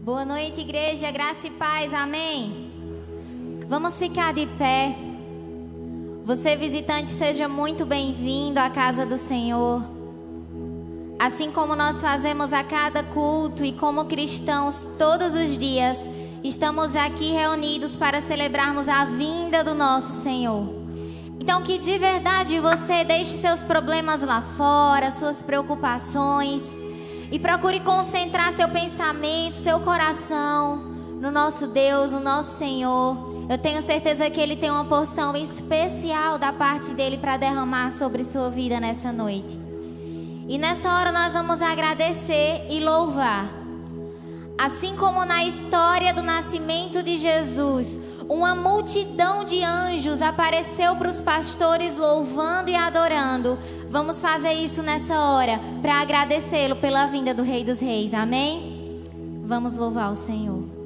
Boa noite, igreja, graça e paz, amém? Vamos ficar de pé. Você, visitante, seja muito bem-vindo à casa do Senhor. Assim como nós fazemos a cada culto e como cristãos todos os dias, estamos aqui reunidos para celebrarmos a vinda do nosso Senhor. Então que de verdade você deixe seus problemas lá fora, suas preocupações, e procure concentrar seu pensamento, seu coração no nosso Deus, no nosso Senhor. Eu tenho certeza que Ele tem uma porção especial da parte dEle para derramar sobre sua vida nessa noite. E nessa hora nós vamos agradecer e louvar. Assim como na história do nascimento de Jesus, uma multidão de anjos apareceu para os pastores louvando e adorando. Vamos fazer isso nessa hora para agradecê-lo pela vinda do Rei dos Reis, amém? Vamos louvar o Senhor.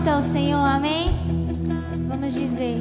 Santo é o Senhor, amém? Vamos dizer: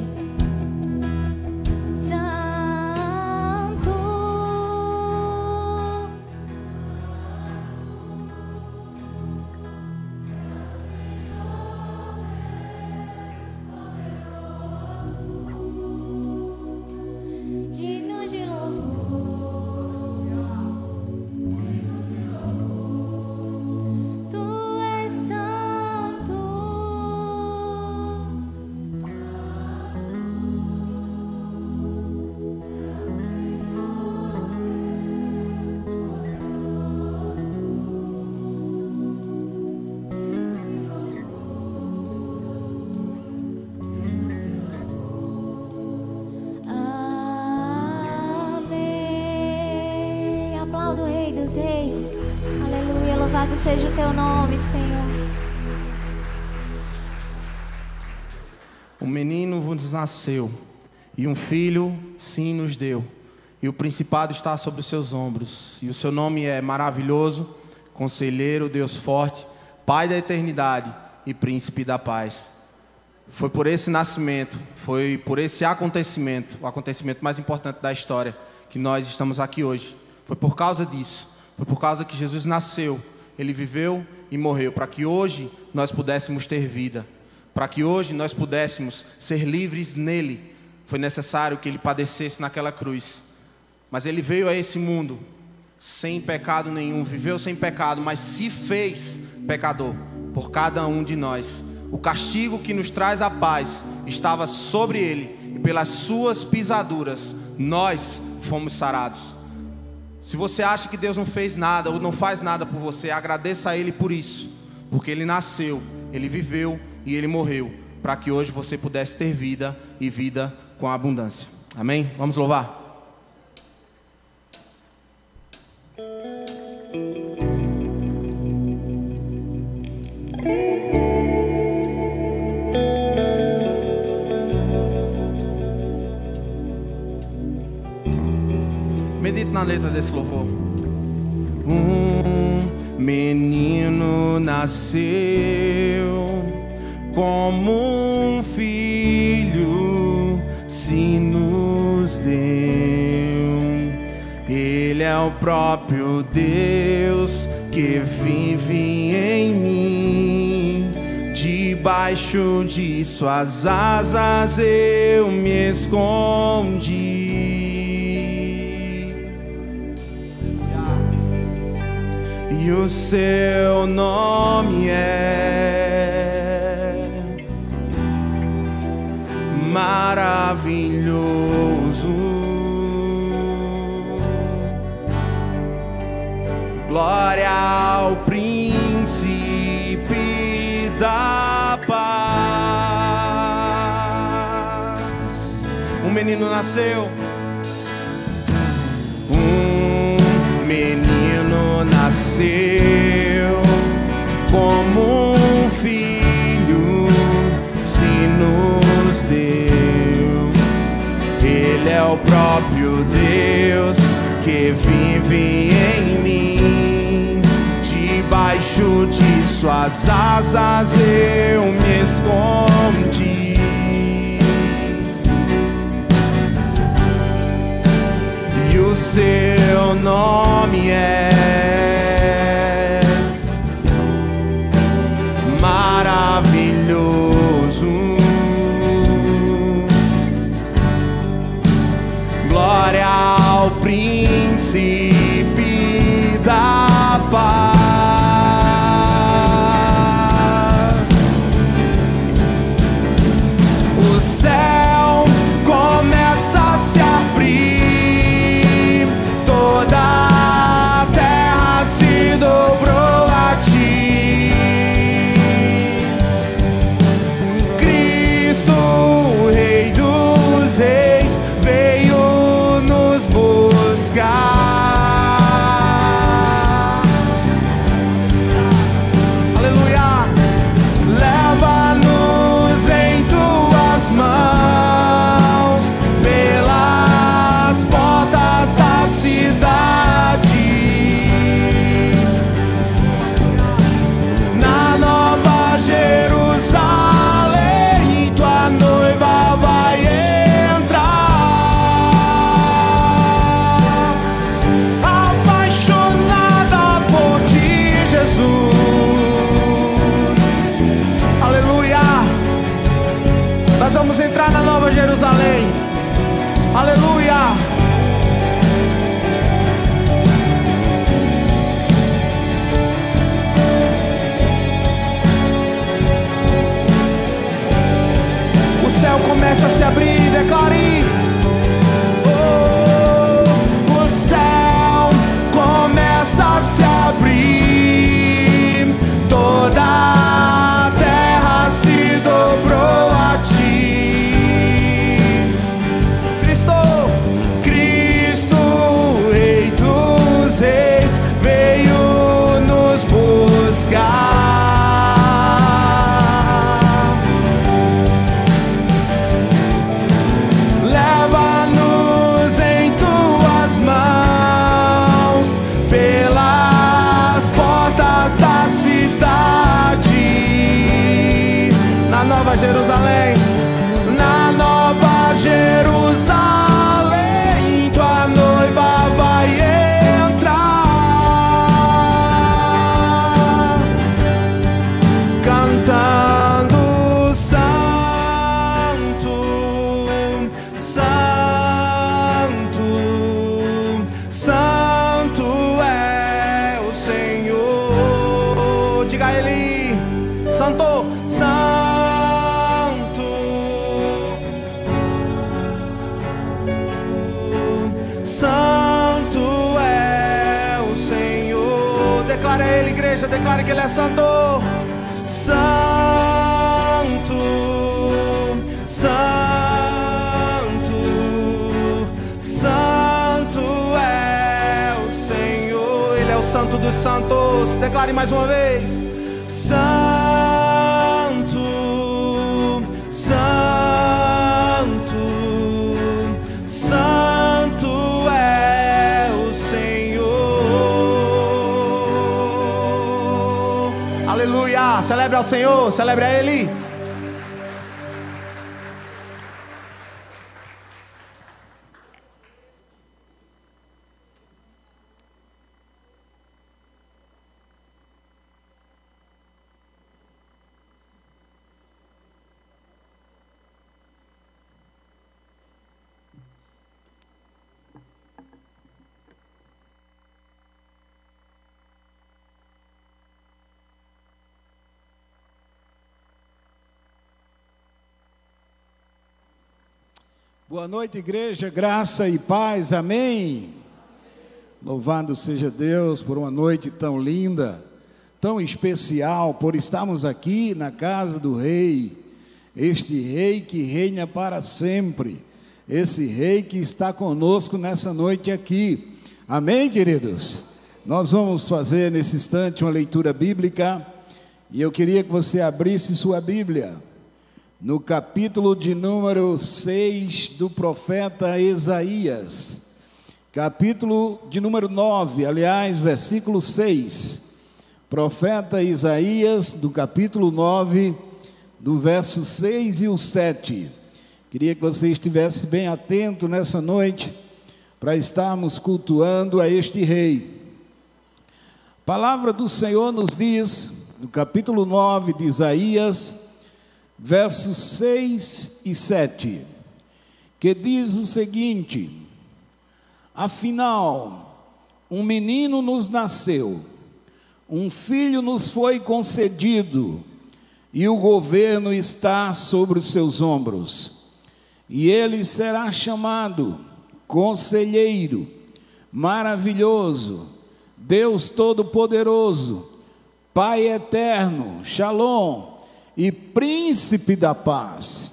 Reis. Aleluia, louvado seja o teu nome, Senhor. Um menino vos nasceu, e um filho sim nos deu, e o principado está sobre os seus ombros, e o seu nome é Maravilhoso, Conselheiro, Deus Forte, Pai da Eternidade e Príncipe da Paz. Foi por esse nascimento, foi por esse acontecimento, o acontecimento mais importante da história, que nós estamos aqui hoje. Foi por causa disso. Foi por causa que Jesus nasceu, Ele viveu e morreu, para que hoje nós pudéssemos ter vida, para que hoje nós pudéssemos ser livres nele. Foi necessário que Ele padecesse naquela cruz, mas Ele veio a esse mundo sem pecado nenhum, viveu sem pecado, mas se fez pecador por cada um de nós. O castigo que nos traz a paz estava sobre Ele, e pelas suas pisaduras nós fomos sarados. Se você acha que Deus não fez nada ou não faz nada por você, agradeça a Ele por isso, porque Ele nasceu, Ele viveu e Ele morreu, para que hoje você pudesse ter vida e vida com abundância. Amém? Vamos louvar. Medite na letra desse louvor. Um menino nasceu, como um filho se nos deu. Ele é o próprio Deus que vive em mim. Debaixo de suas asas eu me escondi. E o seu nome é maravilhoso. Glória ao príncipe da paz. Um menino nasceu. Um menino nasceu, como um filho se nos deu. Ele é o próprio Deus que vive em mim. Debaixo de suas asas eu me escondi. E o seu nome é maravilhoso. Glória ao príncipe da paz. O céu começa a se abrir, toda a terra se vamos entrar na Nova Jerusalém. Aleluia. O céu começa a se abrir, declare. O céu começa a se abrir, toda a terra se dobrou a ti. Cristo, Rei dos Reis, veio nos buscar. Leva-nos em tuas mãos pelas portas da cidade. Na Nova Jerusalém, na Nova Jerusalém, tua noiva vai entrar, cantando santo, santo, santo é o Senhor. Diga a ele, santo, santo. Santo é o Senhor. Declara ele, igreja, declara que ele é santo. Santo, santo, santo é o Senhor. Ele é o santo dos santos. Declare mais uma vez. Santo, santo, santo é o Senhor. Aleluia. Celebre ao Senhor, celebre a Ele. Boa noite, igreja, graça e paz, amém? Louvado seja Deus por uma noite tão linda, tão especial, por estarmos aqui na casa do Rei, este Rei que reina para sempre, esse Rei que está conosco nessa noite aqui, amém, queridos? Nós vamos fazer nesse instante uma leitura bíblica, e eu queria que você abrisse sua Bíblia, no capítulo de número 6 do profeta Isaías, capítulo de número 9, aliás, versículo 6, profeta Isaías, do capítulo 9, do verso 6 e o 7, queria que você estivesse bem atento nessa noite, para estarmos cultuando a este Rei. A palavra do Senhor nos diz, no capítulo 9 de Isaías, versos 6 e 7, que diz o seguinte: afinal, um menino nos nasceu, um filho nos foi concedido, e o governo está sobre os seus ombros, e ele será chamado Conselheiro, Maravilhoso, Deus Todo-Poderoso, Pai Eterno, Shalom, e Príncipe da Paz.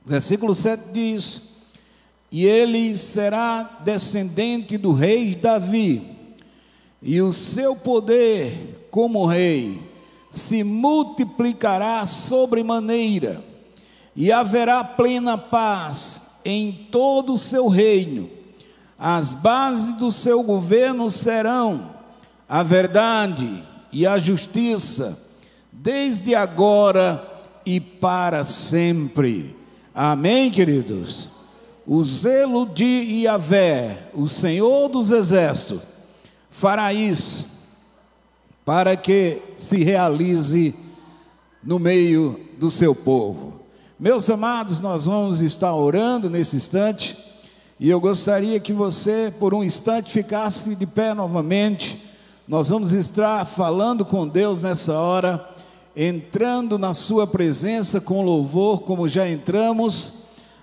Versículo 7 diz: e ele será descendente do rei Davi, e o seu poder como rei se multiplicará sobremaneira, e haverá plena paz em todo o seu reino. As bases do seu governo serão a verdade e a justiça, desde agora e para sempre. Amém, queridos? O zelo de Yahvé, o Senhor dos Exércitos, fará isso, para que se realize no meio do seu povo. Meus amados, nós vamos estar orando nesse instante, e eu gostaria que você, por um instante, ficasse de pé novamente. Nós vamos estar falando com Deus nessa hora, entrando na sua presença com louvor, como já entramos.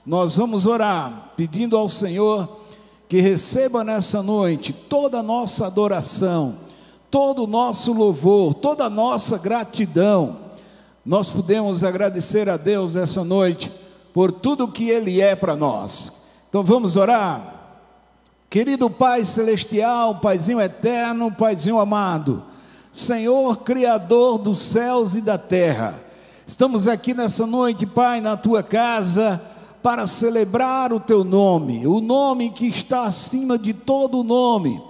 Nós vamos orar, pedindo ao Senhor que receba nessa noite toda a nossa adoração, todo o nosso louvor, toda a nossa gratidão. Nós podemos agradecer a Deus nessa noite por tudo que Ele é para nós. Então vamos orar. Querido Pai Celestial, Paizinho eterno, Paizinho amado, Senhor Criador dos céus e da terra, estamos aqui nessa noite, Pai, na Tua casa, para celebrar o Teu nome, o nome que está acima de todo nome,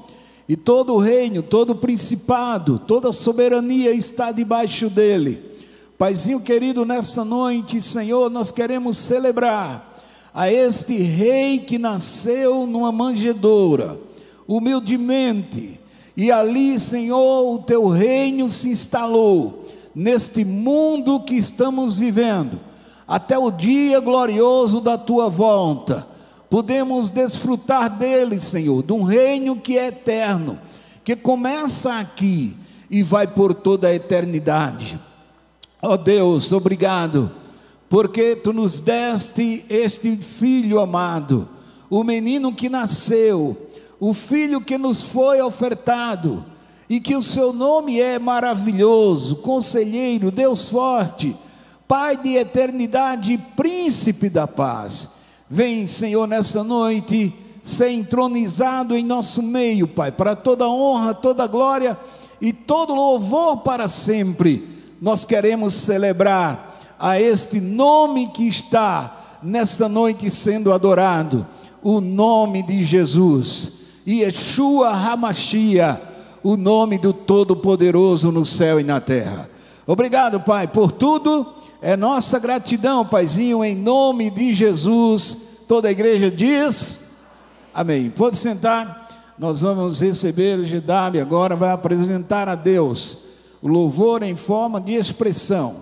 e todo reino, todo principado, toda soberania está debaixo dele. Paizinho querido, nessa noite, Senhor, nós queremos celebrar a este rei que nasceu numa manjedoura, humildemente, e ali, Senhor, o teu reino se instalou neste mundo que estamos vivendo, até o dia glorioso da tua volta. Podemos desfrutar dele, Senhor, de um reino que é eterno, que começa aqui e vai por toda a eternidade. Ó Deus, obrigado, porque Tu nos deste este Filho amado, o menino que nasceu, o Filho que nos foi ofertado, e que o Seu nome é maravilhoso, Conselheiro, Deus forte, Pai de eternidade, Príncipe da paz. Vem, Senhor, nessa noite, ser entronizado em nosso meio, Pai, para toda honra, toda glória e todo louvor para sempre. Nós queremos celebrar a este nome que está nesta noite sendo adorado, o nome de Jesus, Yeshua HaMashiach, o nome do Todo-Poderoso no céu e na terra. Obrigado, Pai, por tudo, é nossa gratidão, Paizinho, em nome de Jesus. Toda a igreja diz amém. Pode sentar, nós vamos receber o GW agora, vai apresentar a Deus o louvor em forma de expressão.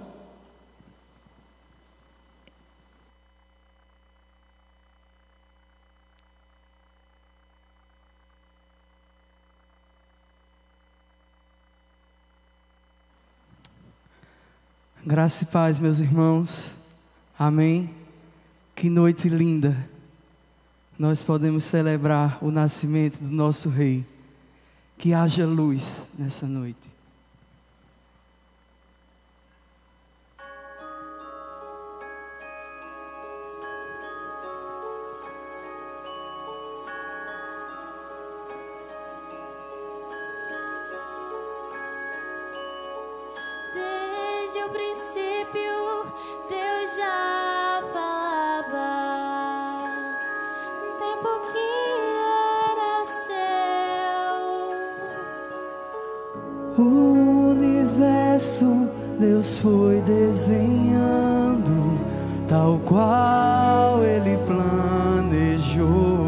Graça e paz, meus irmãos. Amém. Que noite linda. Nós podemos celebrar o nascimento do nosso Rei. Que haja luz nessa noite. Desde o princípio, Deus já falava, no tempo que era seu. O universo Deus foi desenhando, tal qual Ele planejou.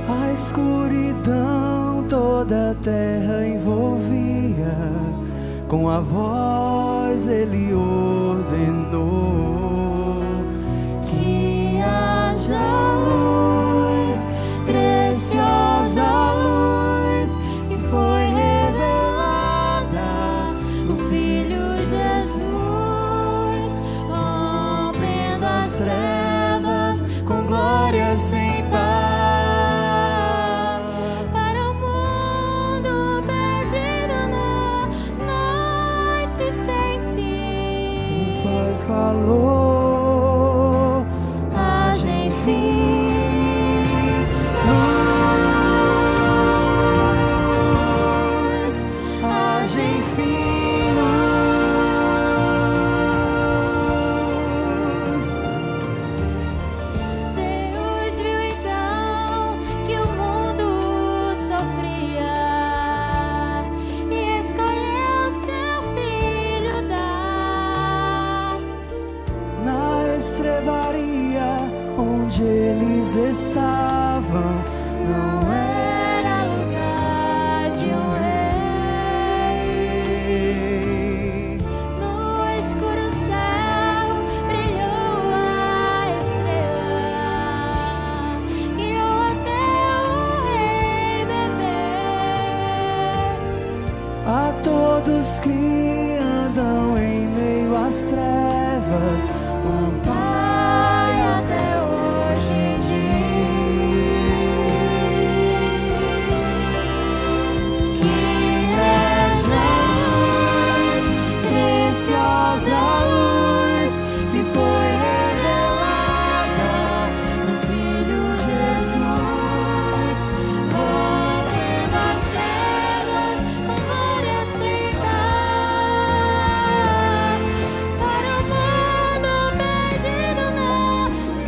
A escuridão toda a terra envolvia, com a voz Ele ordenou que haja luz, preciosa luz, que foi revelada no Filho Jesus, rompendo as trevas com glória sem par. Falou, haja enfim luz, haja enfim luz. Deus viu então que o mundo sofria e escolheu seu Filho dar onde eles estavam não era lugar de um rei. No escuro céu brilhou a estrela, guiou até o rei bebê. A todos que andam em meio às trevas, o Pai até hoje diz que és a luz, preciosa luz, que foi revelada no Filho Jesus. Rompendo as trevas, com glória sem par, para o mundo perdido na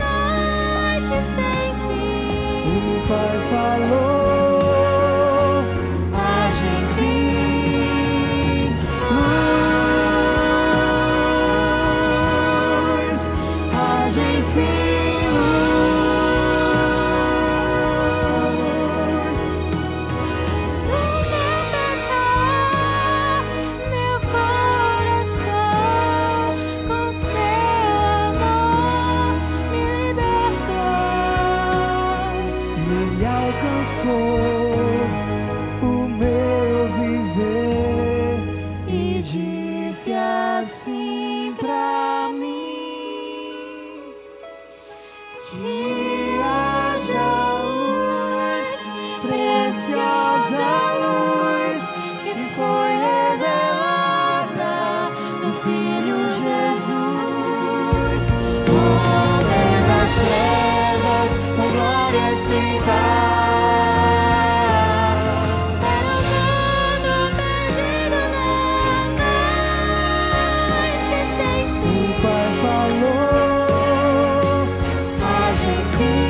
noite sem fim. O Pai falou: haja enfim luz, haja enfim luz. No meu pecar, meu coração, com seu amor, me libertou. E Ele alcançou o meu viver e disse assim pra mim: que haja luz, preciosa luz, que foi revelada no Filho Jesus. Rompendo as trevas, com glória sem par, Para o mundo perdido na noite sem o fim. Pai falou: haja enfim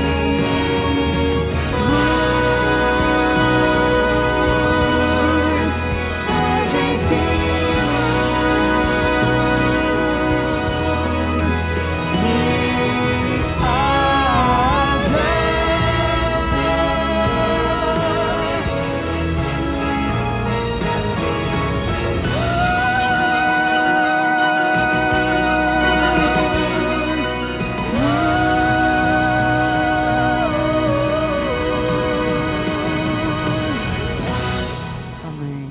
luz, haja enfim luz, e amém.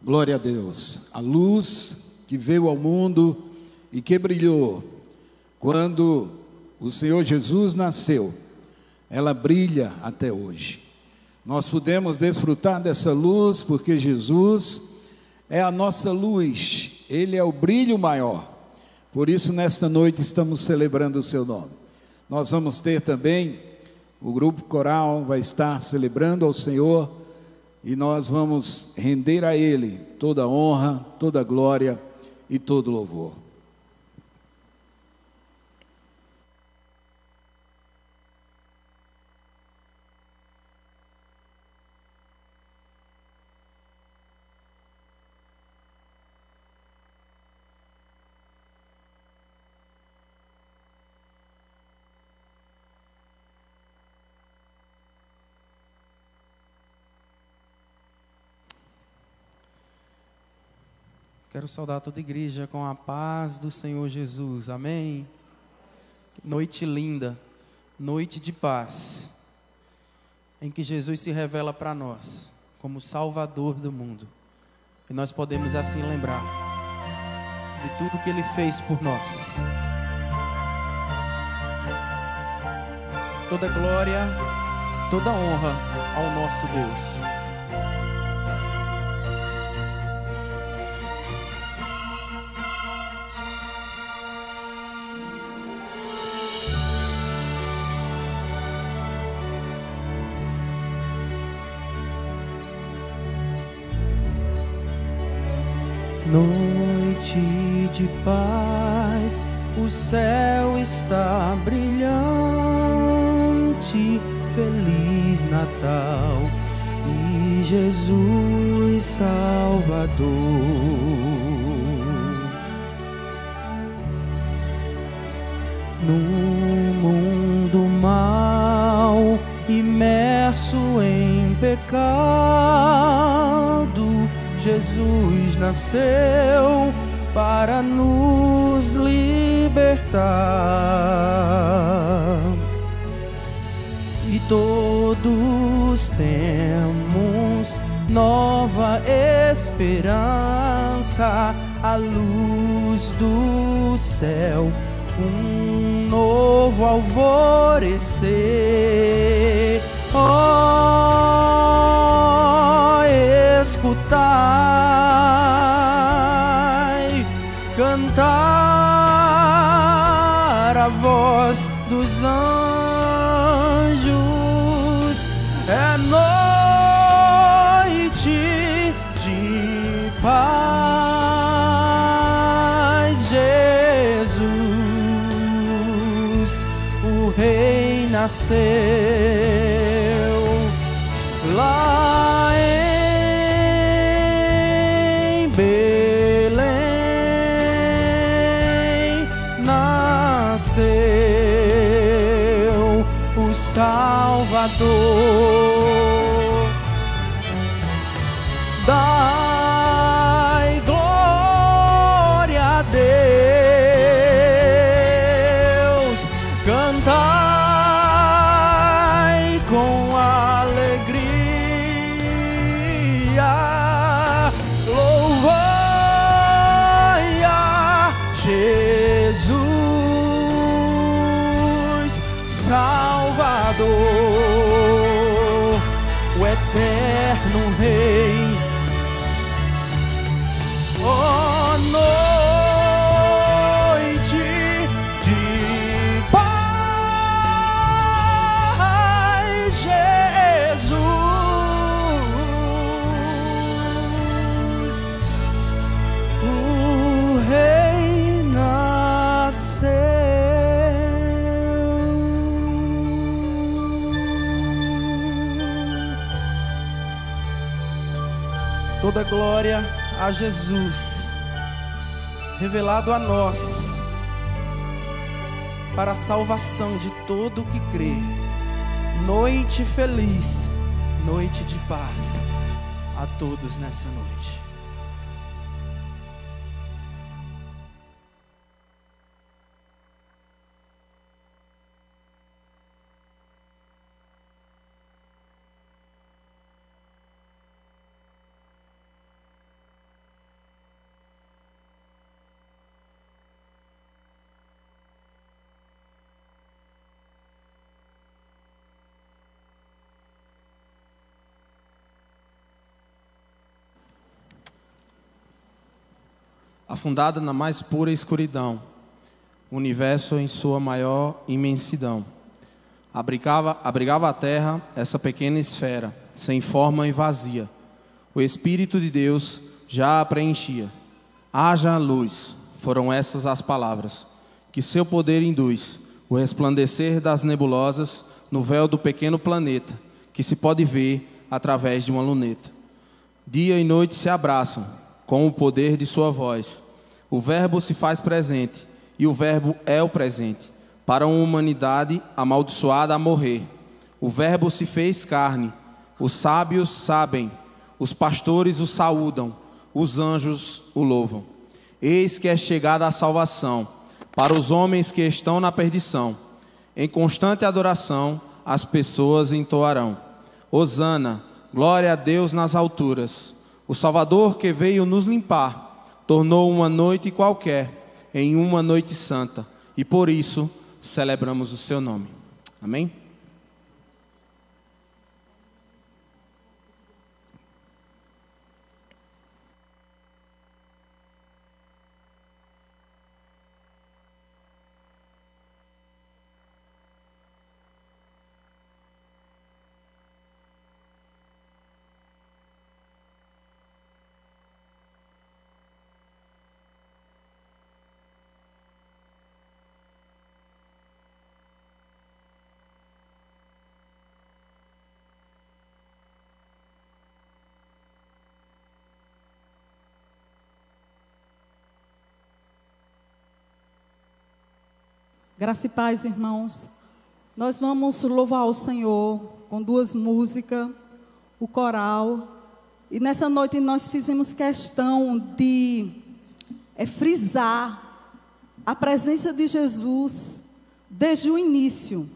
Glória a Deus. A luz que veio ao mundo e que brilhou quando o Senhor Jesus nasceu, ela brilha até hoje. Nós podemos desfrutar dessa luz porque Jesus é a nossa luz, Ele é o brilho maior. Por isso, nesta noite, estamos celebrando o seu nome. Nós vamos ter também, o grupo coral vai estar celebrando ao Senhor, e nós vamos render a Ele toda a honra, toda a glória e todo o louvor. Quero saudar toda a igreja com a paz do Senhor Jesus, amém? Noite linda, noite de paz, em que Jesus se revela para nós como Salvador do mundo. E nós podemos assim lembrar de tudo que Ele fez por nós. Toda glória, toda honra ao nosso Deus. Noite de paz, o céu está brilhante, Feliz Natal, e Jesus Salvador. No mundo mal, imerso em pecado, Jesus nasceu para nos libertar. E todos temos nova esperança, a luz do céu, um novo alvorecer. Oh, escutai, cantar a voz dos anjos, é noite de paz. Jesus, o Rei, nasceu lá em Belém, nasceu o Salvador. Dai glória a Deus, cantai com alegria, louvai a Jesus Salvador, o eterno Rei. Oh, noite de paz, Jesus, o Rei nasceu. Toda glória a Jesus, revelado a nós, para a salvação de todo o que crê. Noite feliz, noite de paz a todos nessa noite. Afundada na mais pura escuridão, o universo em sua maior imensidão, abrigava a terra essa pequena esfera, sem forma e vazia. O Espírito de Deus já a preenchia. Haja luz, foram essas as palavras, que seu poder induz o resplandecer das nebulosas no véu do pequeno planeta, que se pode ver através de uma luneta. Dia e noite se abraçam com o poder de sua voz. O Verbo se faz presente, e o Verbo é o presente, para uma humanidade amaldiçoada a morrer. O Verbo se fez carne, os sábios sabem, os pastores o saúdam, os anjos o louvam. Eis que é chegada a salvação, para os homens que estão na perdição. Em constante adoração, as pessoas entoarão: Hosana, glória a Deus nas alturas. O Salvador que veio nos limpar, tornou uma noite qualquer em uma noite santa, e por isso celebramos o seu nome. Amém? Graça e paz, irmãos. Nós vamos louvar o Senhor com 2 músicas, o coral. E nessa noite nós fizemos questão de frisar a presença de Jesus desde o início,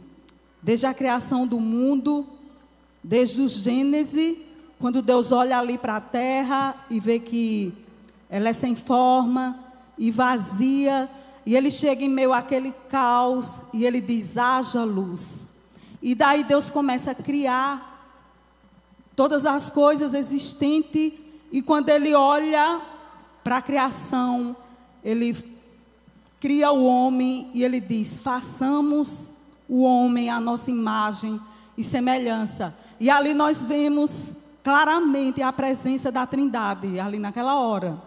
desde a criação do mundo, desde o Gênesis, quando Deus olha ali para a terra e vê que ela é sem forma e vazia, e Ele chega em meio àquele caos e Ele diz: haja luz. E daí Deus começa a criar todas as coisas existentes, e quando Ele olha para a criação, Ele cria o homem e Ele diz: façamos o homem à nossa imagem e semelhança. E ali nós vemos claramente a presença da Trindade, ali naquela hora.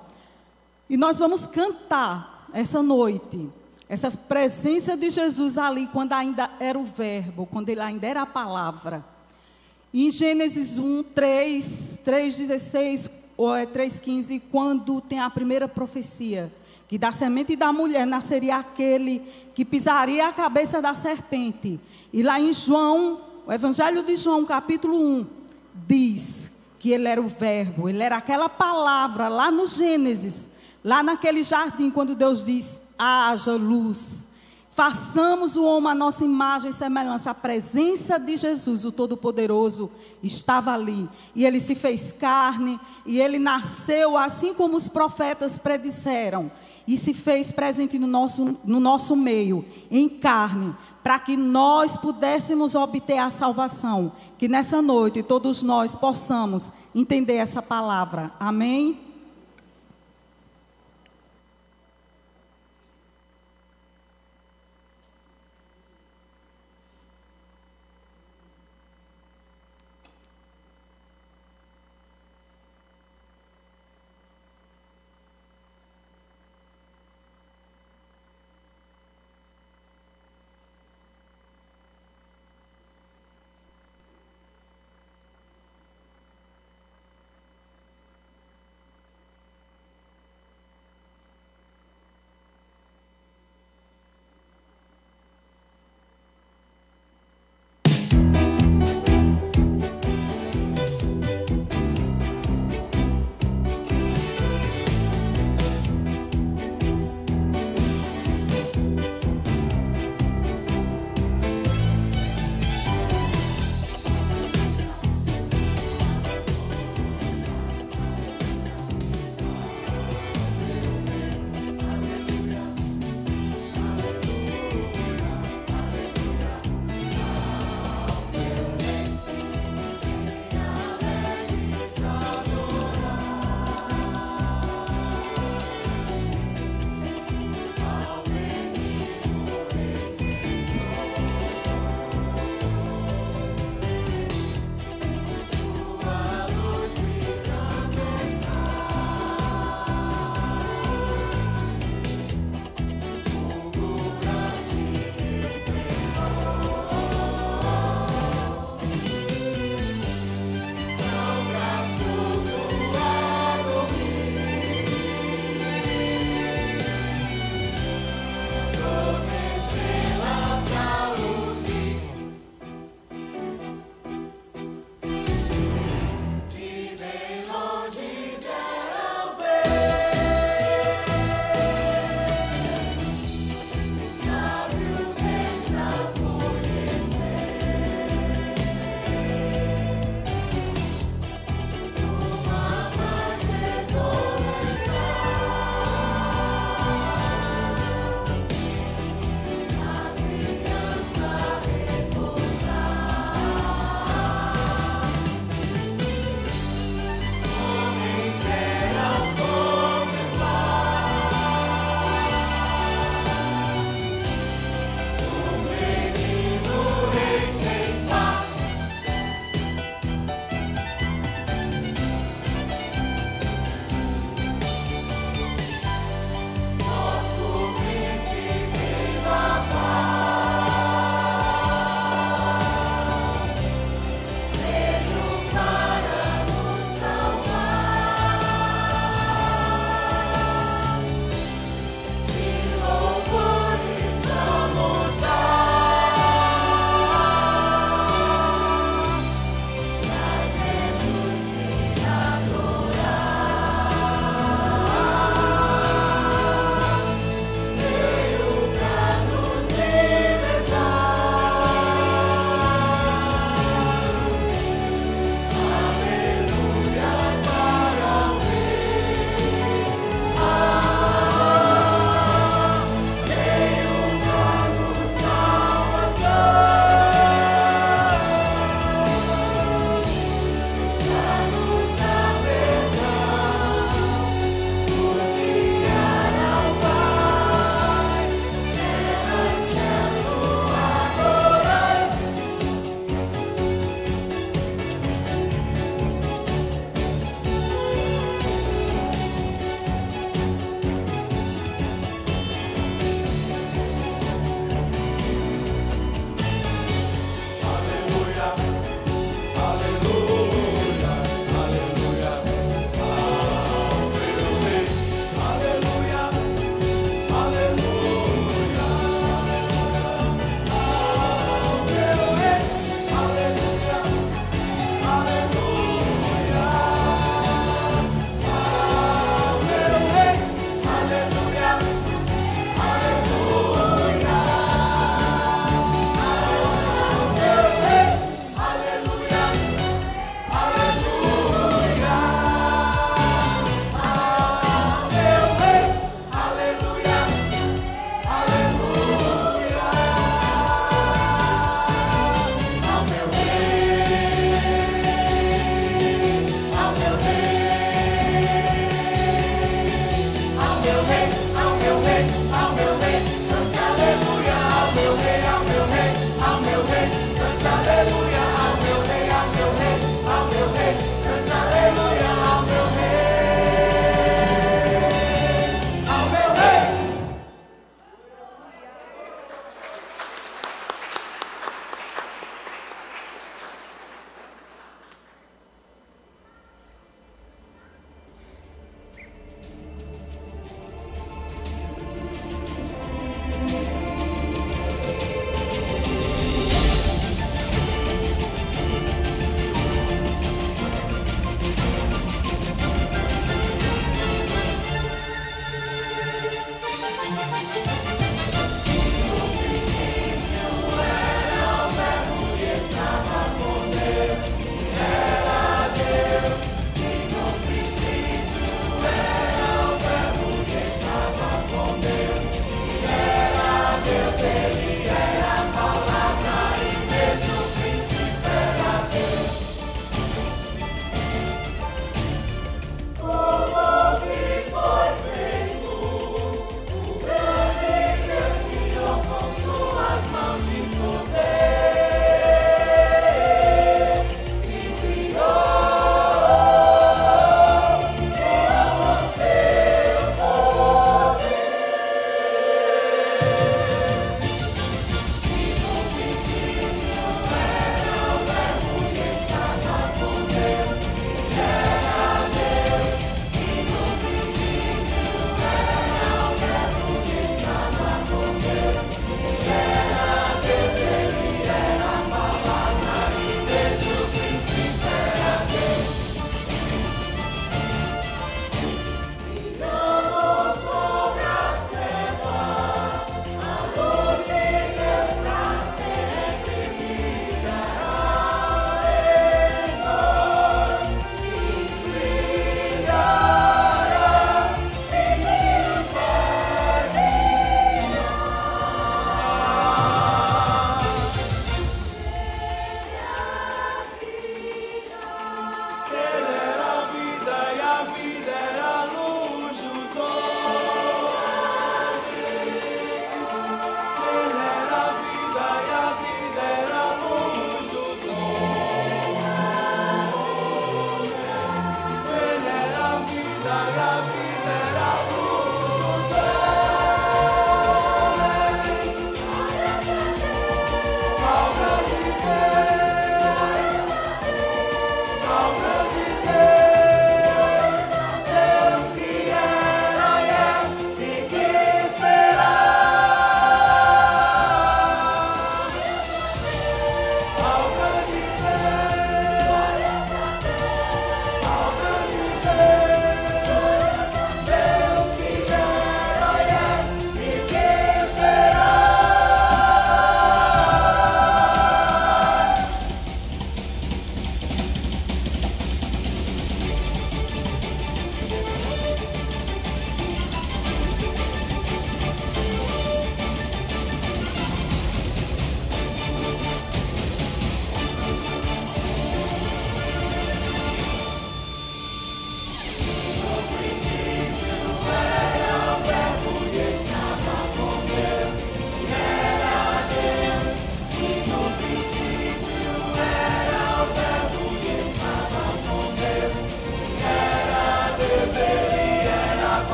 E nós vamos cantar essa noite, essa presença de Jesus ali, quando ainda era o verbo, quando Ele ainda era a palavra. E em Gênesis 1, 3:16 ou 3:15, quando tem a primeira profecia, que da semente da mulher nasceria aquele que pisaria a cabeça da serpente. E lá em João, o Evangelho de João, capítulo 1, diz que Ele era o verbo, Ele era aquela palavra lá no Gênesis, lá naquele jardim, quando Deus diz: haja luz. Façamos o homem à nossa imagem e semelhança. A presença de Jesus, o Todo-Poderoso, estava ali. E Ele se fez carne, e Ele nasceu assim como os profetas predisseram. E se fez presente no nosso meio, em carne, para que nós pudéssemos obter a salvação. Que nessa noite todos nós possamos entender essa palavra. Amém?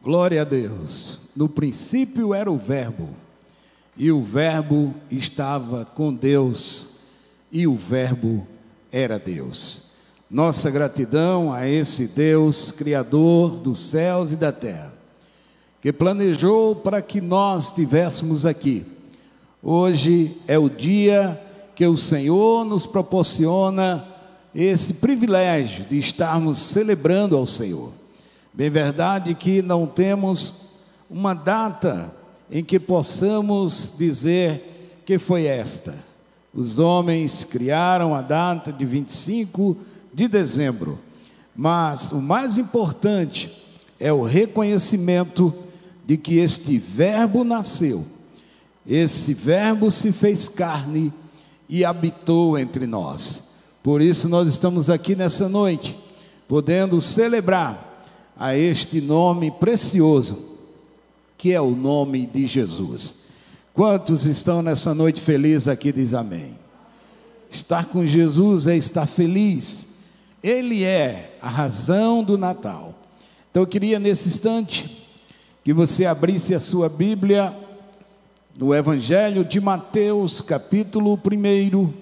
Glória a Deus. No princípio era o Verbo, e o Verbo estava com Deus, e o Verbo era Deus. Nossa gratidão a esse Deus, Criador dos céus e da terra, que planejou para que nós estivéssemos aqui. Hoje é o dia que o Senhor nos proporciona esse privilégio de estarmos celebrando ao Senhor. Bem verdade que não temos uma data em que possamos dizer que foi esta. Os homens criaram a data de 25 de dezembro, mas o mais importante é o reconhecimento de que este Verbo nasceu. Esse Verbo se fez carne e habitou entre nós. Por isso nós estamos aqui nessa noite, podendo celebrar a este nome precioso, que é o nome de Jesus. Quantos estão nessa noite felizes aqui, diz amém. Estar com Jesus é estar feliz. Ele é a razão do Natal. Então eu queria nesse instante que você abrisse a sua Bíblia no Evangelho de Mateus, capítulo 1.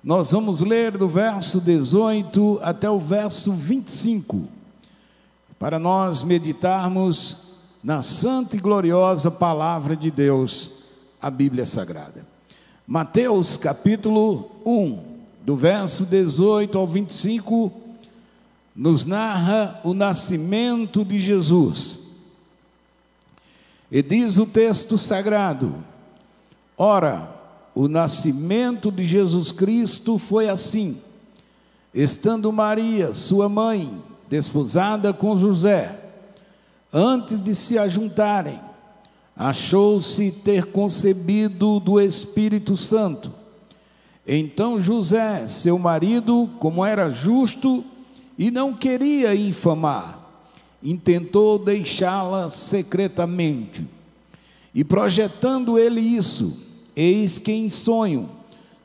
Nós vamos ler do verso 18 até o verso 25. Para nós meditarmos na santa e gloriosa palavra de Deus, a Bíblia Sagrada. Mateus capítulo 1, do verso 18 ao 25, nos narra o nascimento de Jesus. E diz o texto sagrado: ora, o nascimento de Jesus Cristo foi assim: estando Maria, sua mãe, desposada com José, antes de se ajuntarem, achou-se ter concebido do Espírito Santo. Então José, seu marido, como era justo e não queria infamar, intentou deixá-la secretamente. E projetando ele isso, eis que em sonho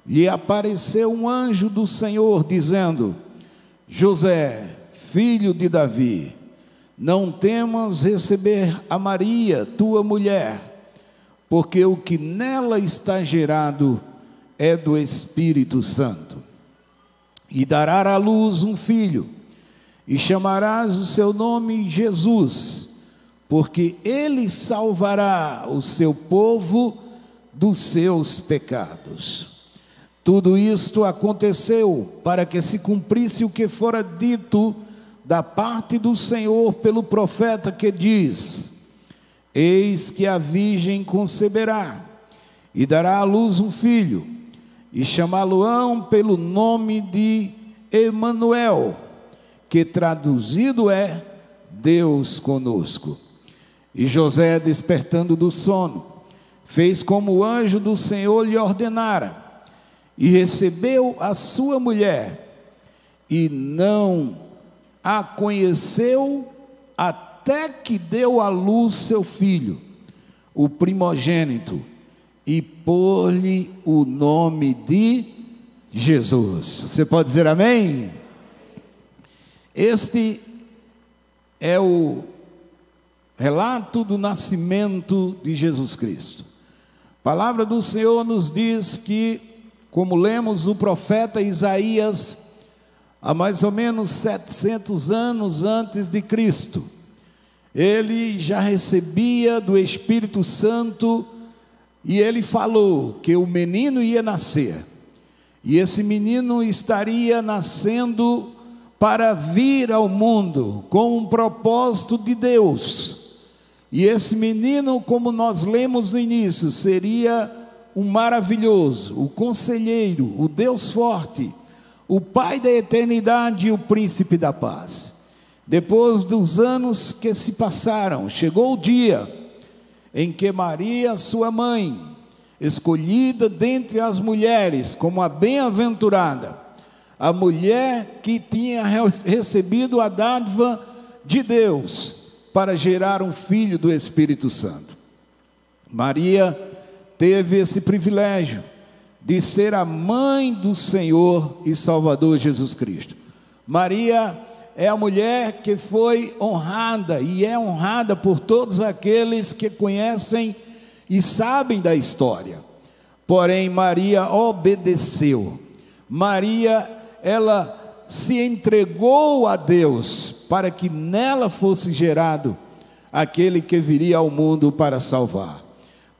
lhe apareceu um anjo do Senhor, dizendo: José, filho de Davi, não temas receber a Maria, tua mulher, porque o que nela está gerado é do Espírito Santo. E dará à luz um filho, e chamarás o seu nome Jesus, porque ele salvará o seu povo dos seus pecados. Tudo isto aconteceu para que se cumprisse o que fora dito da parte do Senhor pelo profeta, que diz: eis que a virgem conceberá e dará à luz um filho, e chamá-lo-ão pelo nome de Emanuel, que traduzido é Deus conosco. E José, despertando do sono, fez como o anjo do Senhor lhe ordenara, e recebeu a sua mulher, e não a conheceu até que deu à luz seu filho, o primogênito, e pôs-lhe o nome de Jesus. Você pode dizer amém? Este é o relato do nascimento de Jesus Cristo. A palavra do Senhor nos diz que, como lemos o profeta Isaías, há mais ou menos 700 anos antes de Cristo, ele já recebia do Espírito Santo, e ele falou que o menino ia nascer, e esse menino estaria nascendo para vir ao mundo com um propósito de Deus. E esse menino, como nós lemos no início, seria um maravilhoso, o conselheiro, o Deus forte, o Pai da eternidade e o príncipe da paz. Depois dos anos que se passaram, chegou o dia em que Maria, sua mãe, escolhida dentre as mulheres como a bem-aventurada, a mulher que tinha recebido a dádiva de Deus para gerar um filho do Espírito Santo. Maria teve esse privilégio de ser a mãe do Senhor e Salvador Jesus Cristo. Maria é a mulher que foi honrada e é honrada por todos aqueles que conhecem e sabem da história. Porém, Maria obedeceu. Maria, ela se entregou a Deus para que nela fosse gerado aquele que viria ao mundo para salvar.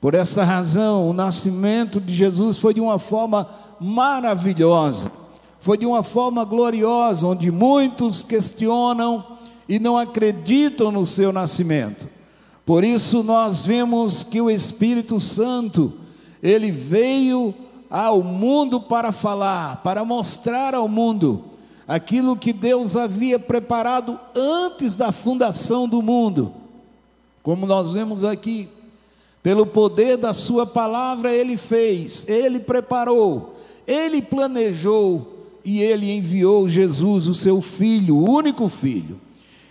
Por essa razão, o nascimento de Jesus foi de uma forma maravilhosa, foi de uma forma gloriosa, onde muitos questionam e não acreditam no seu nascimento. Por isso nós vemos que o Espírito Santo, ele veio ao mundo para falar, para mostrar ao mundo aquilo que Deus havia preparado antes da fundação do mundo. Como nós vemos aqui, pelo poder da sua palavra ele fez, ele preparou, ele planejou e ele enviou Jesus, o seu filho, o único filho.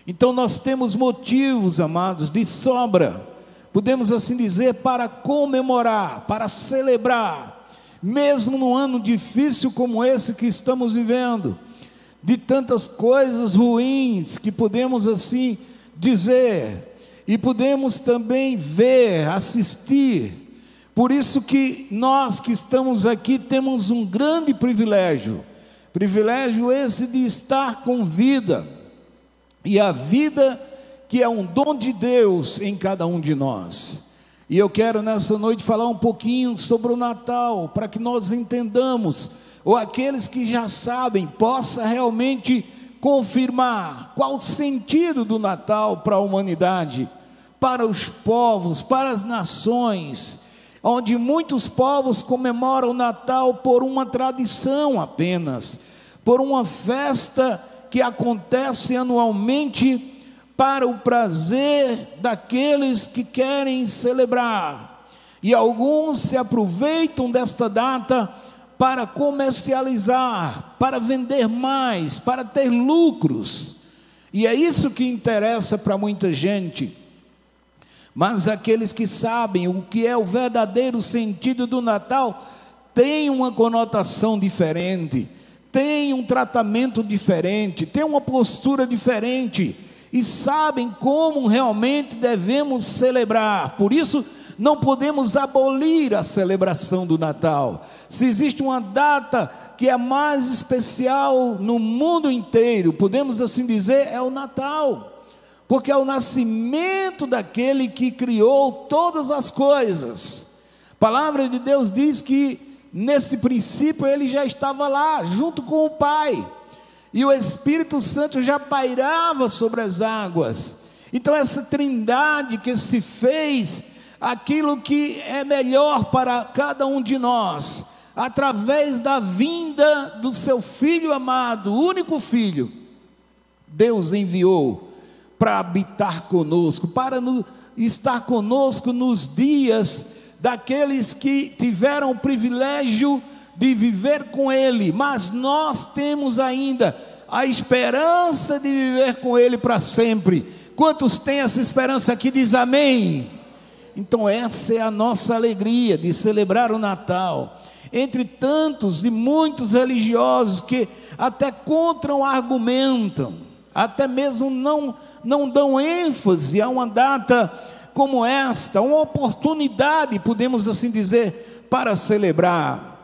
Então nós temos motivos, amados, de sobra, podemos assim dizer, para comemorar, para celebrar, mesmo num ano difícil como esse que estamos vivendo, de tantas coisas ruins que podemos assim dizer, e podemos também ver, assistir. Por isso que nós que estamos aqui temos um grande privilégio esse de estar com vida, e a vida que é um dom de Deus em cada um de nós. E eu quero nessa noite falar um pouquinho sobre o Natal, para que nós entendamos, ou aqueles que já sabem, possa realmente confirmar qual o sentido do Natal para a humanidade, para os povos, para as nações, onde muitos povos comemoram o Natal por uma tradição apenas, por uma festa que acontece anualmente para o prazer daqueles que querem celebrar. E alguns se aproveitam desta data para comercializar, para vender mais, para ter lucros. E é isso que interessa para muita gente. Mas aqueles que sabem o que é o verdadeiro sentido do Natal, têm uma conotação diferente, têm um tratamento diferente, têm uma postura diferente. e sabem como realmente devemos celebrar. Por isso, não podemos abolir a celebração do Natal. Se existe uma data que é a mais especial no mundo inteiro, podemos assim dizer, é o Natal, porque é o nascimento daquele que criou todas as coisas. A palavra de Deus diz que nesse princípio ele já estava lá, junto com o Pai, e o Espírito Santo já pairava sobre as águas. Então essa trindade que se fez aquilo que é melhor para cada um de nós, através da vinda do seu Filho amado, o único Filho, Deus enviou para habitar conosco, para estar conosco nos dias daqueles que tiveram o privilégio de viver com Ele, mas nós temos ainda a esperança de viver com Ele para sempre. Quantos têm essa esperança aqui? Diz amém. Então essa é a nossa alegria de celebrar o Natal, entre tantos e muitos religiosos que até contra-argumentam, até mesmo não dão ênfase a uma data como esta, uma oportunidade, podemos assim dizer, para celebrar,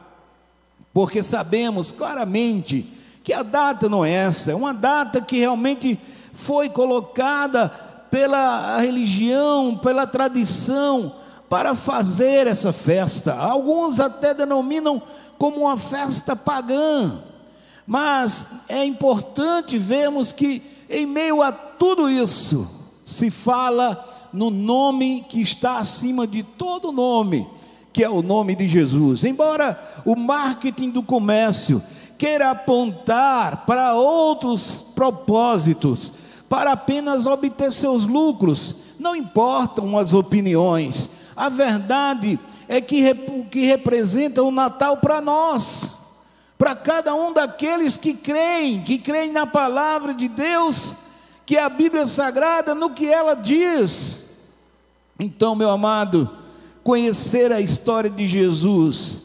porque sabemos claramente que a data não é essa, é uma data que realmente foi colocada pela religião, pela tradição, para fazer essa festa. Alguns até denominam como uma festa pagã, mas é importante vermos que em meio a tudo isso, se fala no nome que está acima de todo nome, que é o nome de Jesus. Embora o marketing do comércio queira apontar para outros propósitos, para apenas obter seus lucros, não importam as opiniões. A verdade é que o que representa o Natal para nós, para cada um daqueles que creem na palavra de Deus, que é a Bíblia Sagrada, no que ela diz. Então, meu amado, conhecer a história de Jesus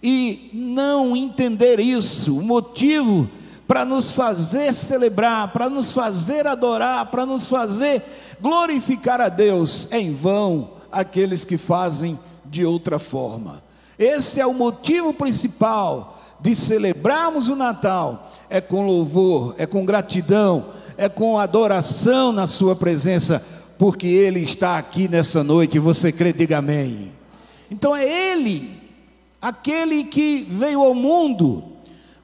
e não entender isso, o motivo para nos fazer celebrar, para nos fazer adorar, para nos fazer glorificar a Deus, é em vão aqueles que fazem de outra forma. Esse é o motivo principal de celebrarmos o Natal, é com louvor, é com gratidão, é com adoração na sua presença, porque Ele está aqui nessa noite. Você crê? Diga amém. Então é Ele, aquele que veio ao mundo,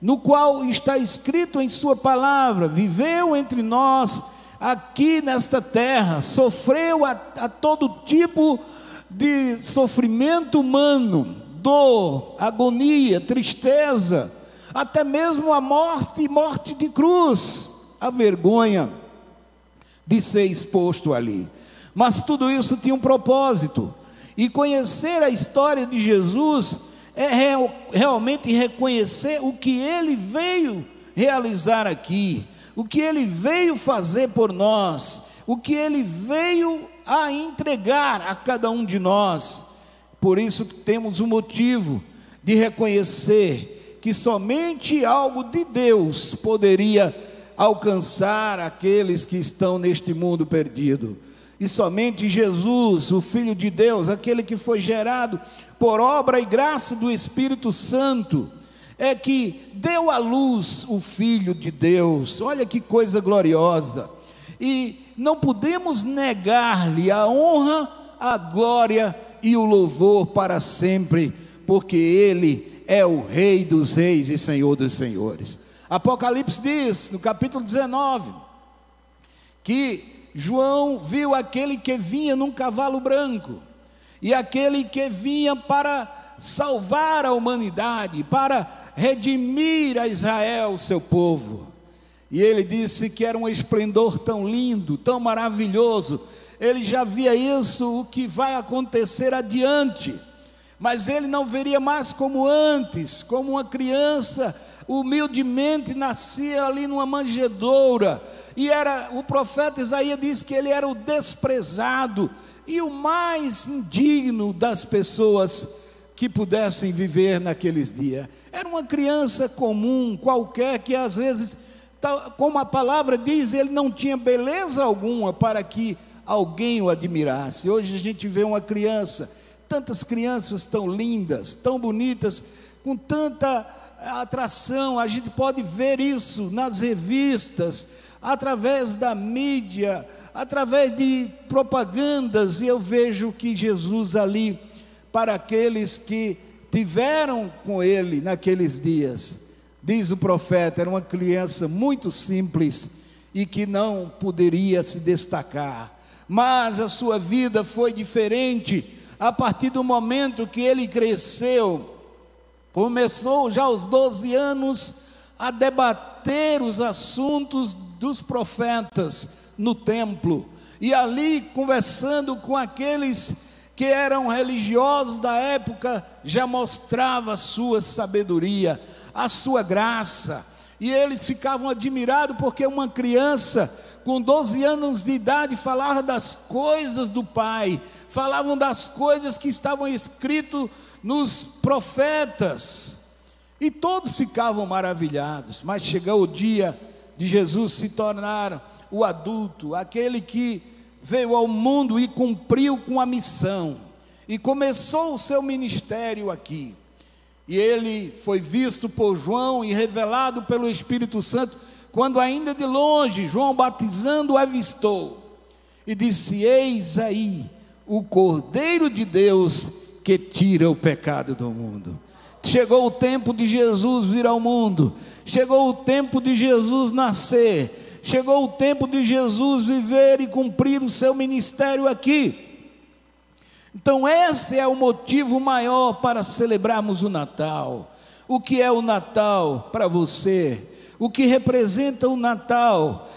no qual está escrito em sua palavra, viveu entre nós, aqui nesta terra, sofreu a todo tipo de sofrimento humano, dor, agonia, tristeza, até mesmo a morte e morte de cruz, a vergonha de ser exposto ali. Mas tudo isso tinha um propósito, e conhecer a história de Jesus é realmente reconhecer o que Ele veio realizar aqui, o que Ele veio fazer por nós, o que Ele veio a entregar a cada um de nós. Por isso temos um motivo de reconhecer que somente algo de Deus poderia alcançar aqueles que estão neste mundo perdido, e somente Jesus, o Filho de Deus, aquele que foi gerado por obra e graça do Espírito Santo, é que deu à luz o Filho de Deus. Olha que coisa gloriosa, e não podemos negar-lhe a honra, a glória e o louvor para sempre, porque Ele é o Rei dos reis e Senhor dos senhores. Apocalipse diz, no capítulo 19, que João viu aquele que vinha num cavalo branco, e aquele que vinha para salvar a humanidade, para redimir a Israel, seu povo. E ele disse que era um esplendor tão lindo, tão maravilhoso. Ele já via isso, o que vai acontecer adiante, mas ele não veria mais como antes, como uma criança humildemente nascia ali numa manjedoura, e o profeta Isaías diz que ele era o desprezado e o mais indigno das pessoas que pudessem viver naqueles dias. Era uma criança comum, qualquer, que às vezes como a palavra diz, ele não tinha beleza alguma para que alguém o admirasse. Hoje a gente vê uma criança, tantas crianças tão lindas, tão bonitas, com tanta atração. A gente pode ver isso nas revistas, através da mídia, através de propagandas, e eu vejo que Jesus ali, para aqueles que tiveram com ele naqueles dias, diz o profeta, era uma criança muito simples e que não poderia se destacar, mas a sua vida foi diferente a partir do momento que ele cresceu. Começou já aos 12 anos a debater os assuntos dos profetas no templo, e ali conversando com aqueles que eram religiosos da época, já mostrava a sua sabedoria, a sua graça, e eles ficavam admirados porque uma criança com 12 anos de idade falava das coisas do Pai, falavam das coisas que estavam escritas nos profetas, e todos ficavam maravilhados. Mas chegou o dia de Jesus se tornar o adulto, aquele que veio ao mundo e cumpriu com a missão, e começou o seu ministério aqui, e ele foi visto por João e revelado pelo Espírito Santo, quando ainda de longe, João batizando o avistou, e disse: eis aí o Cordeiro de Deus, que tira o pecado do mundo. Chegou o tempo de Jesus vir ao mundo, chegou o tempo de Jesus nascer, chegou o tempo de Jesus viver e cumprir o seu ministério aqui. Então esse é o motivo maior para celebrarmos o Natal. O que é o Natal para você? O que representa o Natal?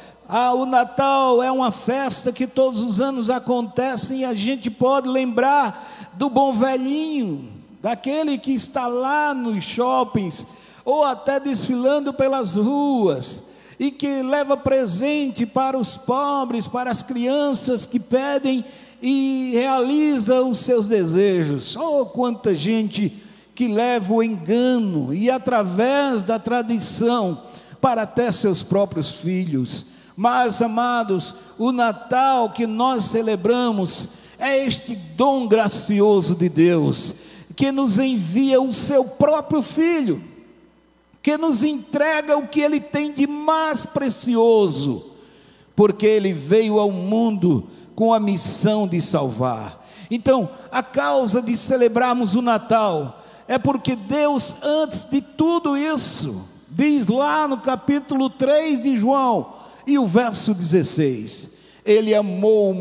O Natal é uma festa que todos os anos acontece, e a gente pode lembrar do bom velhinho, daquele que está lá nos shoppings, ou até desfilando pelas ruas, e que leva presente para os pobres, para as crianças que pedem e realiza os seus desejos. Oh, quanta gente que leva o engano, e através da tradição, para até seus próprios filhos. Mas, amados, o Natal que nós celebramos é este dom gracioso de Deus, que nos envia o seu próprio Filho, que nos entrega o que Ele tem de mais precioso, porque Ele veio ao mundo com a missão de salvar. Então, a causa de celebrarmos o Natal é porque Deus, antes de tudo isso, diz lá no capítulo 3 de João, e o verso 16, Ele amou o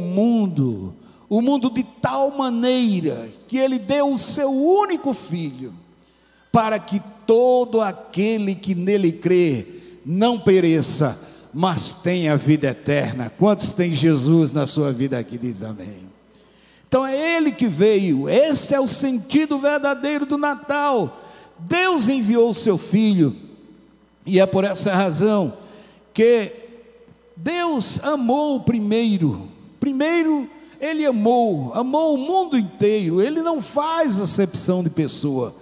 mundo de tal maneira, que Ele deu o seu único Filho, para que todo aquele que nele crê, não pereça, mas tenha vida eterna. Quantos tem Jesus na sua vida aqui? Diz amém. Então é Ele que veio, esse é o sentido verdadeiro do Natal. Deus enviou o seu Filho, e é por essa razão que Deus amou primeiro, Ele amou o mundo inteiro. Ele não faz acepção de pessoa,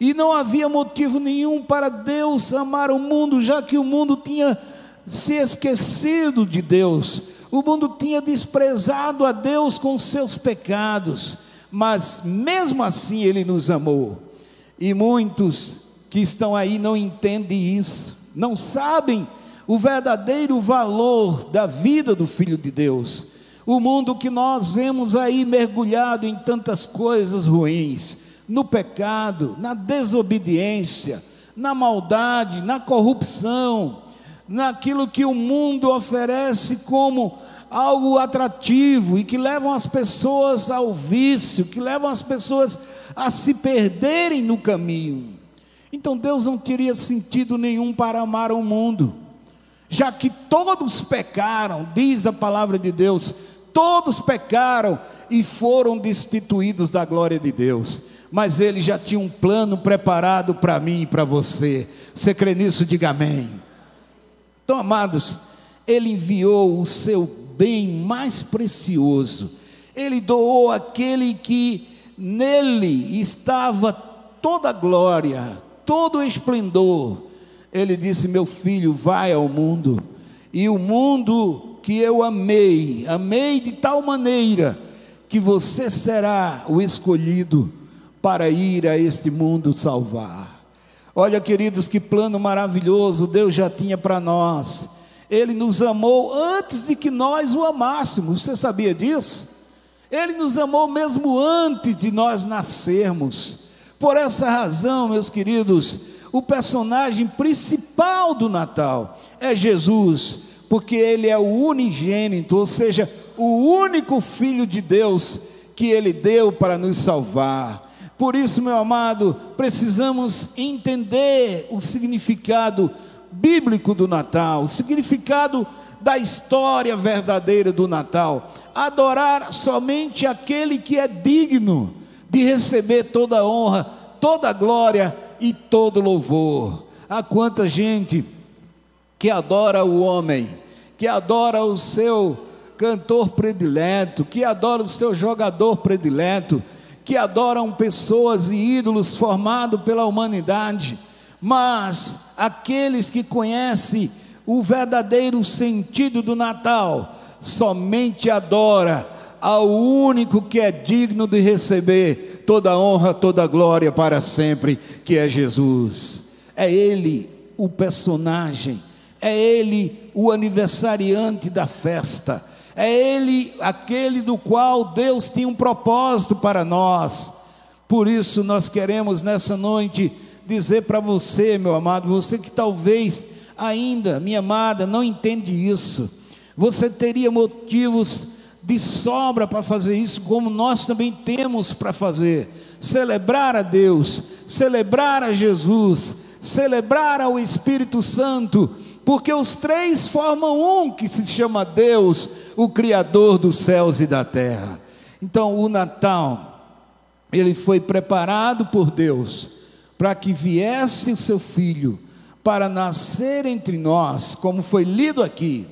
e não havia motivo nenhum para Deus amar o mundo, já que o mundo tinha se esquecido de Deus, o mundo tinha desprezado a Deus com seus pecados, mas mesmo assim Ele nos amou. E muitos que estão aí não entendem isso, não sabem o verdadeiro valor da vida do Filho de Deus. O mundo que nós vemos aí mergulhado em tantas coisas ruins, no pecado, na desobediência, na maldade, na corrupção, naquilo que o mundo oferece como algo atrativo, e que levam as pessoas ao vício, que levam as pessoas a se perderem no caminho. Então Deus não teria sentido nenhum para amar o mundo, já que todos pecaram, diz a palavra de Deus, todos pecaram e foram destituídos da glória de Deus. Mas Ele já tinha um plano preparado para mim e para você. Você crê nisso? Diga amém. Então, amados, Ele enviou o seu bem mais precioso. Ele doou aquele que nele estava toda a glória, todo o esplendor. Ele disse: meu filho, vai ao mundo, e o mundo que eu amei de tal maneira, que você será o escolhido para ir a este mundo salvar. Olha, queridos, que plano maravilhoso Deus já tinha para nós. Ele nos amou antes de que nós o amássemos. Você sabia disso? Ele nos amou mesmo antes de nós nascermos. Por essa razão, meus queridos, o personagem principal do Natal é Jesus, porque ele é o unigênito, ou seja, o único Filho de Deus que ele deu para nos salvar. Por isso, meu amado, precisamos entender o significado bíblico do Natal, o significado da história verdadeira do Natal. Adorar somente aquele que é digno de receber toda a honra, toda a glória e todo louvor. Há quanta gente que adora o homem, que adora o seu cantor predileto, que adora o seu jogador predileto, que adoram pessoas e ídolos formados pela humanidade, mas aqueles que conhecem o verdadeiro sentido do Natal, somente adora ao único que é digno de receber toda a honra, toda a glória para sempre, que é Jesus. É Ele o personagem, é Ele o aniversariante da festa, é Ele aquele do qual Deus tinha um propósito para nós. Por isso nós queremos nessa noite dizer para você, meu amado, você que talvez ainda, minha amada, não entende isso, você teria motivos de sobra para fazer isso, como nós também temos para fazer: celebrar a Deus, celebrar a Jesus, celebrar ao Espírito Santo, porque os três formam um, que se chama Deus, o Criador dos céus e da terra. Então o Natal, ele foi preparado por Deus, para que viesse o seu Filho, para nascer entre nós, como foi lido aqui.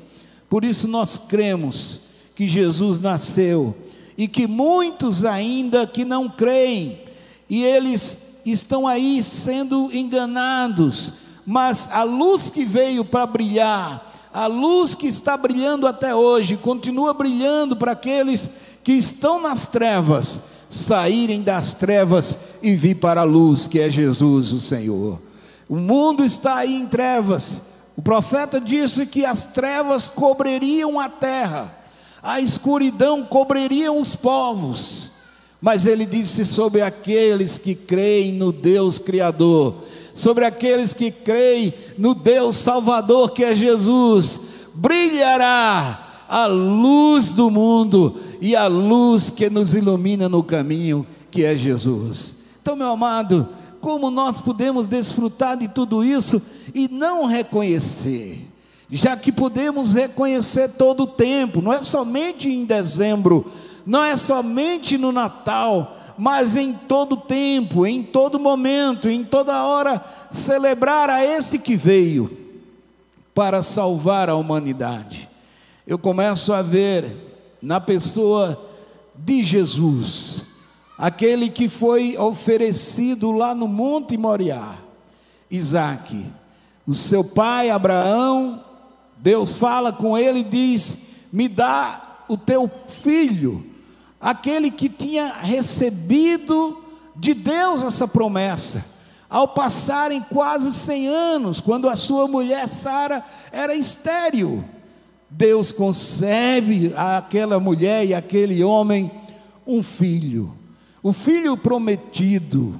Por isso nós cremos que Jesus nasceu, e que muitos ainda que não creem, e eles estão aí sendo enganados, mas a luz que veio para brilhar, a luz que está brilhando até hoje, continua brilhando para aqueles que estão nas trevas, saírem das trevas e vir para a luz, que é Jesus o Senhor. O mundo está aí em trevas. O profeta disse que as trevas cobririam a terra, a escuridão cobriria os povos, mas ele disse: sobre aqueles que creem no Deus Criador, sobre aqueles que creem no Deus Salvador, que é Jesus, brilhará a luz do mundo, e a luz que nos ilumina no caminho, que é Jesus. Então, meu amado, como nós podemos desfrutar de tudo isso e não reconhecer? Já que podemos reconhecer todo o tempo, não é somente em dezembro, não é somente no Natal, mas em todo tempo, em todo momento, em toda hora, celebrar a este que veio para salvar a humanidade. Eu começo a ver na pessoa de Jesus, aquele que foi oferecido lá no Monte Moriá, Isaque, o seu pai Abraão. Deus fala com ele e diz: me dá o teu filho, aquele que tinha recebido de Deus essa promessa, ao passarem quase 100 anos, quando a sua mulher Sara era estéril. Deus concebe àquela mulher e àquele homem um filho, o filho prometido,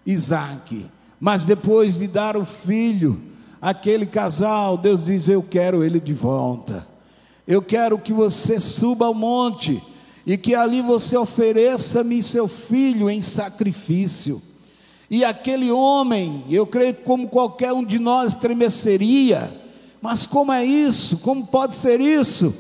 Isaque. Mas depois de dar o filho, aquele casal, Deus diz: eu quero ele de volta, eu quero que você suba ao monte, e que ali você ofereça-me seu filho em sacrifício. E aquele homem, eu creio que como qualquer um de nós estremeceria: mas como é isso? Como pode ser isso?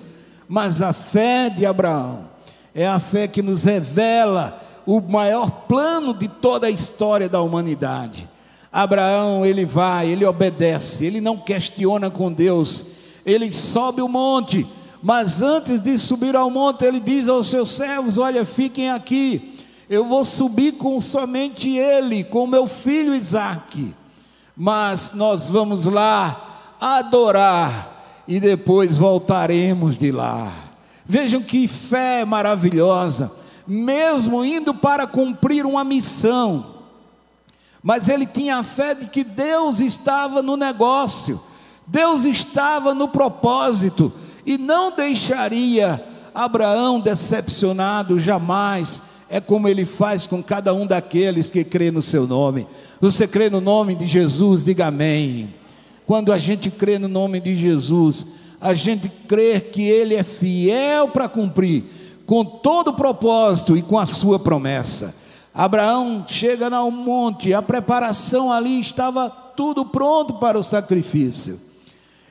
Mas a fé de Abraão é a fé que nos revela o maior plano de toda a história da humanidade. Abraão, ele vai, ele obedece, ele não questiona com Deus, ele sobe o monte, mas antes de subir ao monte, ele diz aos seus servos: olha, fiquem aqui, eu vou subir com somente ele, com meu filho Isaque, mas nós vamos lá adorar e depois voltaremos de lá. Vejam que fé maravilhosa, mesmo indo para cumprir uma missão, mas ele tinha a fé de que Deus estava no negócio, Deus estava no propósito, e não deixaria Abraão decepcionado jamais. É como ele faz com cada um daqueles que crê no seu nome. Você crê no nome de Jesus? Diga amém. Quando a gente crê no nome de Jesus, a gente crê que ele é fiel para cumprir com todo o propósito e com a sua promessa. Abraão chega no monte, a preparação ali estava tudo pronto para o sacrifício,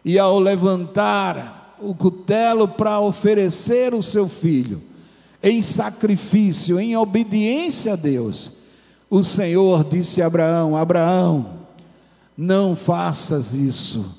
e ao levantar o cutelo para oferecer o seu filho em sacrifício, em obediência a Deus, o Senhor disse a Abraão: Abraão, não faças isso,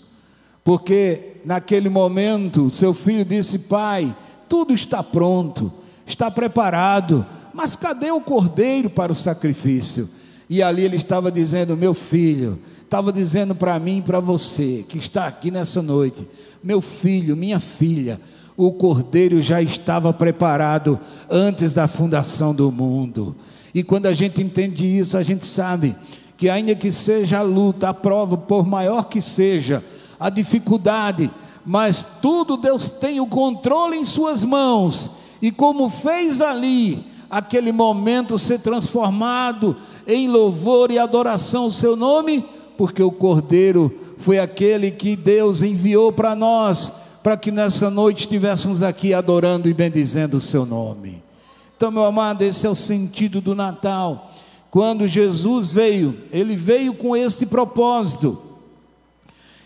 porque naquele momento seu filho disse: pai, tudo está pronto, está preparado, mas cadê o cordeiro para o sacrifício? E ali ele estava dizendo: meu filho, estava dizendo para mim e para você que está aqui nessa noite: meu filho, minha filha, o cordeiro já estava preparado antes da fundação do mundo. E quando a gente entende isso, a gente sabe que ainda que seja a luta, a prova, por maior que seja a dificuldade, mas tudo Deus tem o controle em suas mãos, e como fez ali, aquele momento ser transformado em louvor e adoração ao seu nome, porque o cordeiro foi aquele que Deus enviou para nós, para que nessa noite estivéssemos aqui adorando e bendizendo o seu nome. Então, meu amado, esse é o sentido do Natal. Quando Jesus veio, ele veio com esse propósito,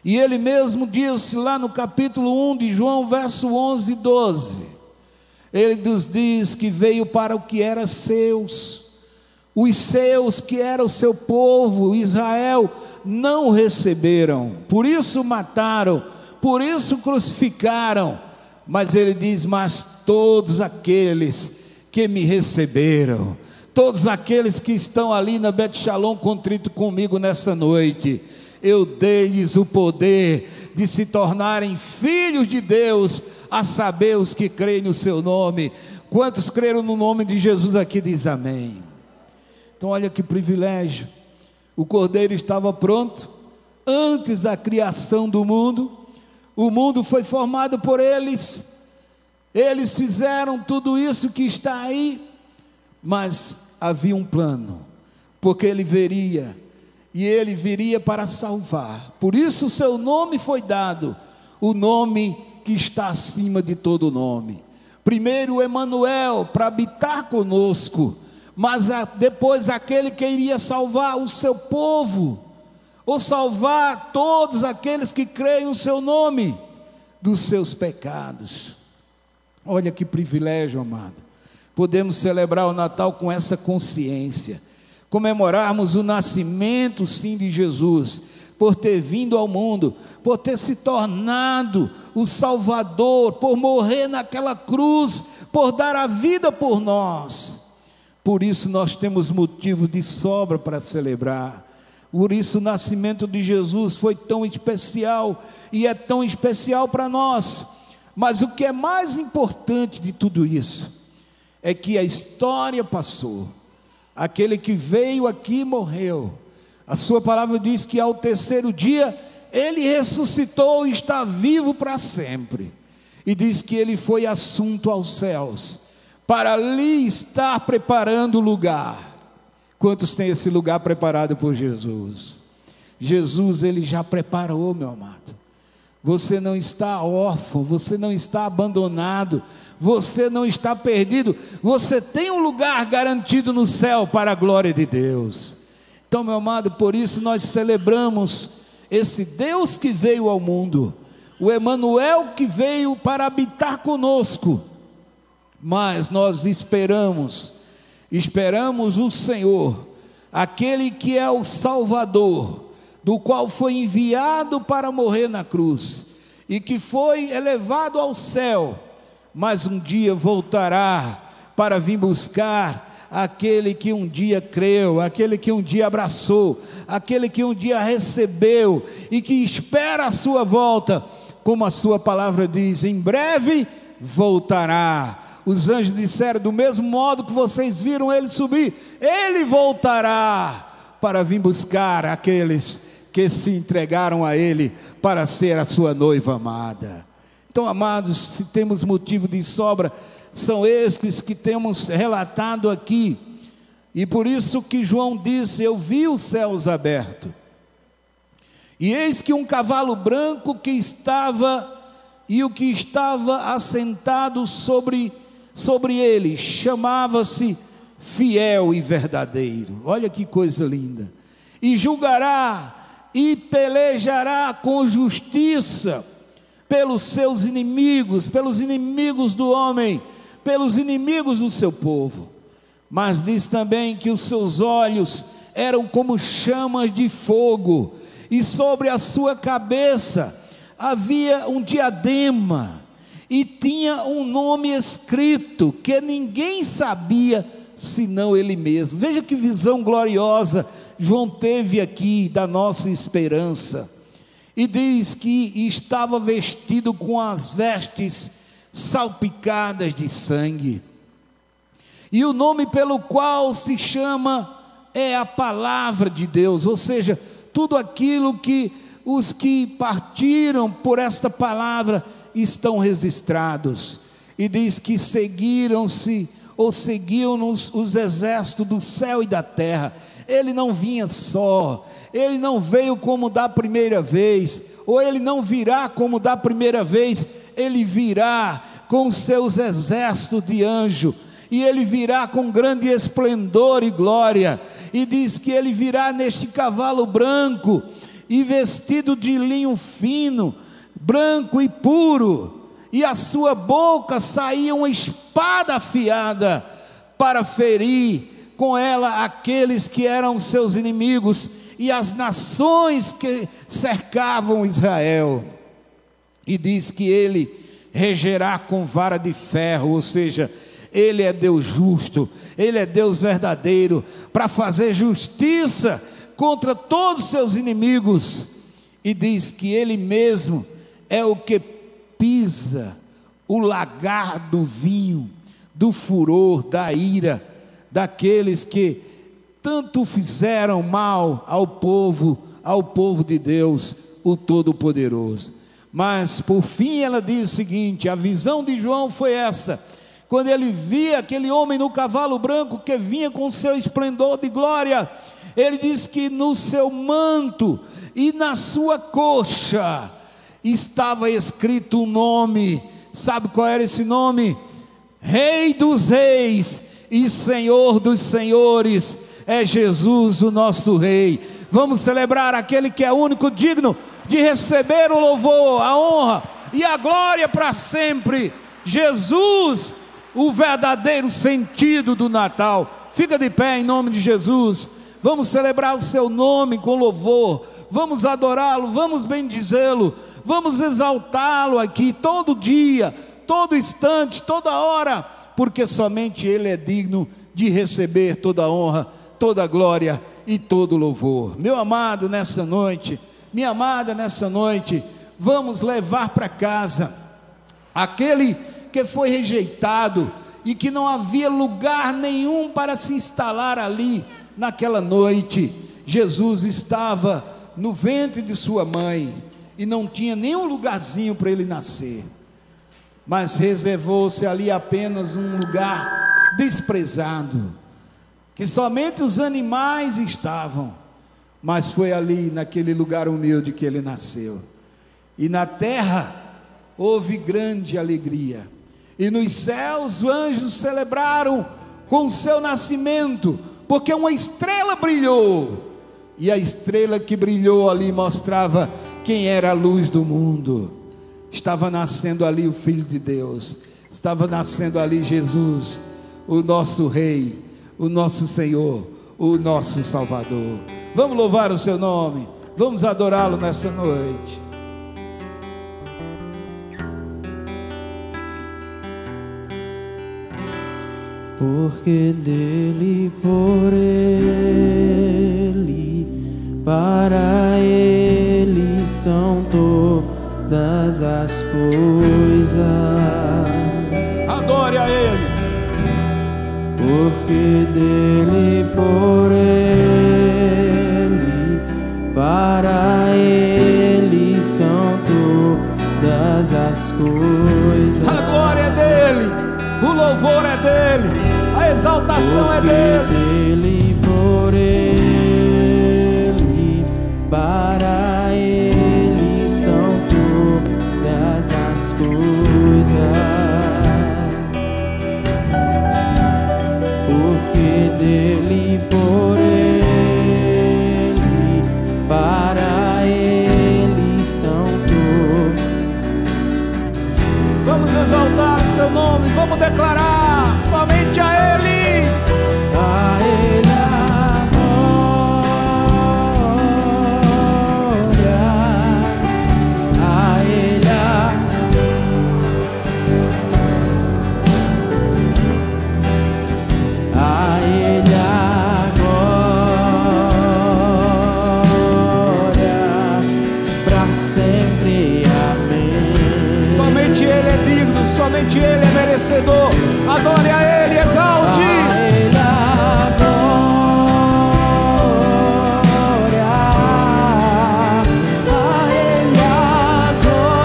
e ele mesmo disse lá no capítulo 1 de João, verso 11 e 12, ele nos diz que veio para o que era seus, os seus que era o seu povo, Israel, não receberam, por isso mataram, por isso crucificaram. Mas ele diz: mas todos aqueles que me receberam, todos aqueles que estão ali na Bet Shalom contrito comigo nessa noite, eu dei-lhes o poder de se tornarem filhos de Deus, a saber, os que creem no seu nome. Quantos creram no nome de Jesus aqui? Diz amém. Então olha que privilégio, o cordeiro estava pronto antes da criação do mundo. O mundo foi formado por eles, eles fizeram tudo isso que está aí, mas havia um plano, porque ele veria, e ele viria para salvar. Por isso o seu nome foi dado, o nome que está acima de todo nome. Primeiro Emanuel, para habitar conosco, mas depois aquele que iria salvar o seu povo, ou salvar todos aqueles que creem no seu nome, dos seus pecados. Olha que privilégio, amado, podemos celebrar o Natal com essa consciência, comemorarmos o nascimento, sim, de Jesus, por ter vindo ao mundo, por ter se tornado o Salvador, por morrer naquela cruz, por dar a vida por nós. Por isso nós temos motivo de sobra para celebrar. Por isso o nascimento de Jesus foi tão especial, e é tão especial para nós. Mas o que é mais importante de tudo isso, é que a história passou, aquele que veio aqui morreu, a sua palavra diz que ao terceiro dia, ele ressuscitou e está vivo para sempre, e diz que ele foi assunto aos céus, para ali estar preparando o lugar. Quantos têm esse lugar preparado por Jesus? Jesus, ele já preparou, meu amado. Você não está órfão, você não está abandonado, você não está perdido, você tem um lugar garantido no céu para a glória de Deus. Então, meu amado, por isso nós celebramos esse Deus que veio ao mundo, o Emanuel que veio para habitar conosco, mas nós esperamos o Senhor, aquele que é o Salvador, do qual foi enviado para morrer na cruz, e que foi elevado ao céu, mas um dia voltará para vir buscar aquele que um dia creu, aquele que um dia abraçou, aquele que um dia recebeu e que espera a sua volta, como a sua palavra diz, em breve voltará. Os anjos disseram, do mesmo modo que vocês viram ele subir, ele voltará para vir buscar aqueles que se entregaram a ele para ser a sua noiva amada. Então, amados, se temos motivo de sobra, são estes que temos relatado aqui. E por isso que João disse, eu vi os céus abertos, e eis que um cavalo branco que estava, e o que estava assentado sobre ele, chamava-se Fiel e Verdadeiro. Olha que coisa linda. E julgará e pelejará com justiça pelos seus inimigos, pelos inimigos do homem, pelos inimigos do seu povo. Mas diz também que os seus olhos eram como chamas de fogo, e sobre a sua cabeça havia um diadema, e tinha um nome escrito, que ninguém sabia, senão ele mesmo. Veja que visão gloriosa João teve aqui da nossa esperança. E diz que estava vestido com as vestes salpicadas de sangue. E o nome pelo qual se chama é a palavra de Deus, ou seja, tudo aquilo que os que partiram por esta palavra estão registrados. E diz que seguiram-nos os exércitos do céu e da terra. Ele não vinha só, ele não veio como da primeira vez, ou ele não virá como da primeira vez, ele virá com seus exércitos de anjo, e ele virá com grande esplendor e glória. E diz que ele virá neste cavalo branco, e vestido de linho fino, branco e puro, e a sua boca saía uma espada afiada, para ferir com ela aqueles que eram seus inimigos, e as nações que cercavam Israel. E diz que ele regerá com vara de ferro, ou seja, ele é Deus justo, ele é Deus verdadeiro, para fazer justiça contra todos os seus inimigos. E diz que ele mesmo é o que pisa o lagar do vinho, do furor, da ira, daqueles que tanto fizeram mal ao povo de Deus, o Todo-Poderoso. Mas por fim ela diz o seguinte, a visão de João foi essa, quando ele via aquele homem no cavalo branco, que vinha com seu esplendor de glória, ele diz que no seu manto e na sua coxa estava escrito um nome. Sabe qual era esse nome? Rei dos reis e Senhor dos senhores, é Jesus o nosso Rei. Vamos celebrar aquele que é único, digno de receber o louvor, a honra e a glória para sempre. Jesus, o verdadeiro sentido do Natal. Fica de pé em nome de Jesus. Vamos celebrar o seu nome com louvor, vamos adorá-lo, vamos bendizê-lo, vamos exaltá-lo aqui todo dia, todo instante, toda hora, porque somente ele é digno de receber toda a honra, toda a glória e todo o louvor. Meu amado, nessa noite, minha amada, nessa noite, vamos levar para casa aquele que foi rejeitado e que não havia lugar nenhum para se instalar ali. Naquela noite, Jesus estava no ventre de sua mãe e não tinha nenhum lugarzinho para ele nascer, mas reservou-se ali apenas um lugar desprezado, que somente os animais estavam, mas foi ali naquele lugar humilde que ele nasceu. E na terra houve grande alegria, e nos céus os anjos celebraram com o seu nascimento, porque uma estrela brilhou, e a estrela que brilhou ali mostrava quem era a luz do mundo. Estava nascendo ali o Filho de Deus, estava nascendo ali Jesus, o nosso Rei, o nosso Senhor, o nosso Salvador. Vamos louvar o seu nome, vamos adorá-lo nessa noite. porque dele, por ele, para ele são todas as coisas. Adore a Ele. Porque dele, por ele, para ele são todas as coisas. A glória é dele, o louvor é dele, a exaltação é dele. Dele, por ele, para ele são todas as coisas. Porque dele, por ele, para ele são todas. Vamos exaltar o seu nome, vamos declarar somente a Ele. A ele a glória, a ele a ele a glória, pra sempre, amém. Somente Ele é digno, somente Ele é merecedor. Adore a Ele, exalte. A ele a glória, a ele a glória,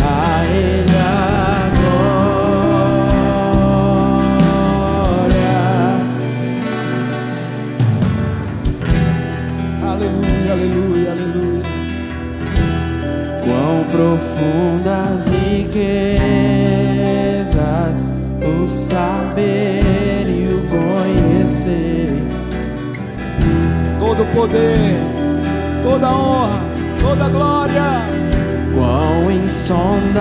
a ele a glória. Aleluia, aleluia, aleluia. Quão profundas riquezas o saber e o conhecer. Todo poder, toda honra, toda glória. Quão insondáveis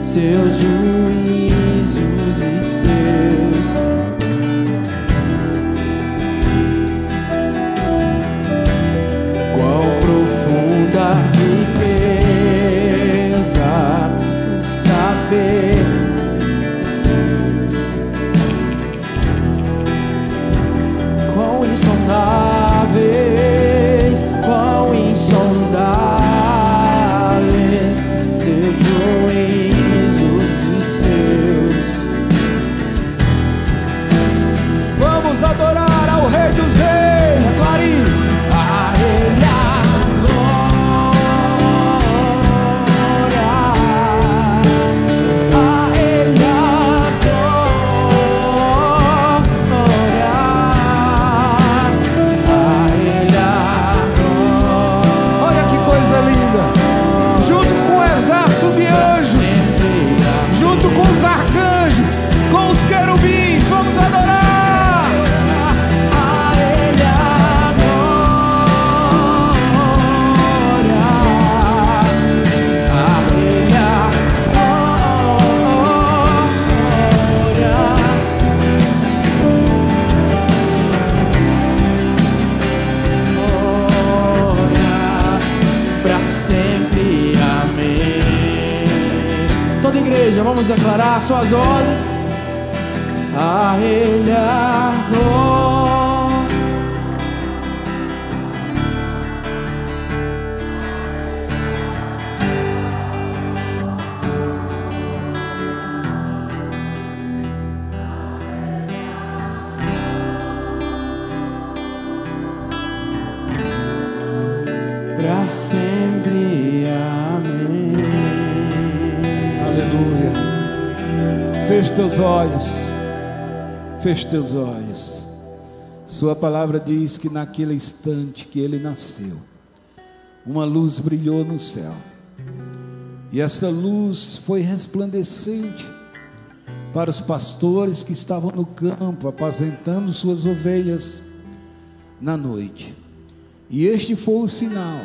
seus juízos e seus. Quão profunda riqueza o saber. Quão insondáveis, quão insondáveis seus juízos e seus. Vamos adorar ao Rei dos Reis. Clarinho. A ele a glória, a ele a glória, a ele a glória. Olha que coisa linda. Junto com o exército de anjos, junto com os arcanjos, com os querubins, vamos adorar. A ele a glória, a ele a glória, pra sempre, amém. Toda igreja, vamos declarar suas vozes. A ele a glória. Pra sempre, amém. Aleluia. Feche teus olhos. Feche teus olhos. Sua palavra diz que naquele instante que ele nasceu, uma luz brilhou no céu. E essa luz foi resplandecente para os pastores que estavam no campo apacentando suas ovelhas na noite. E este foi o sinal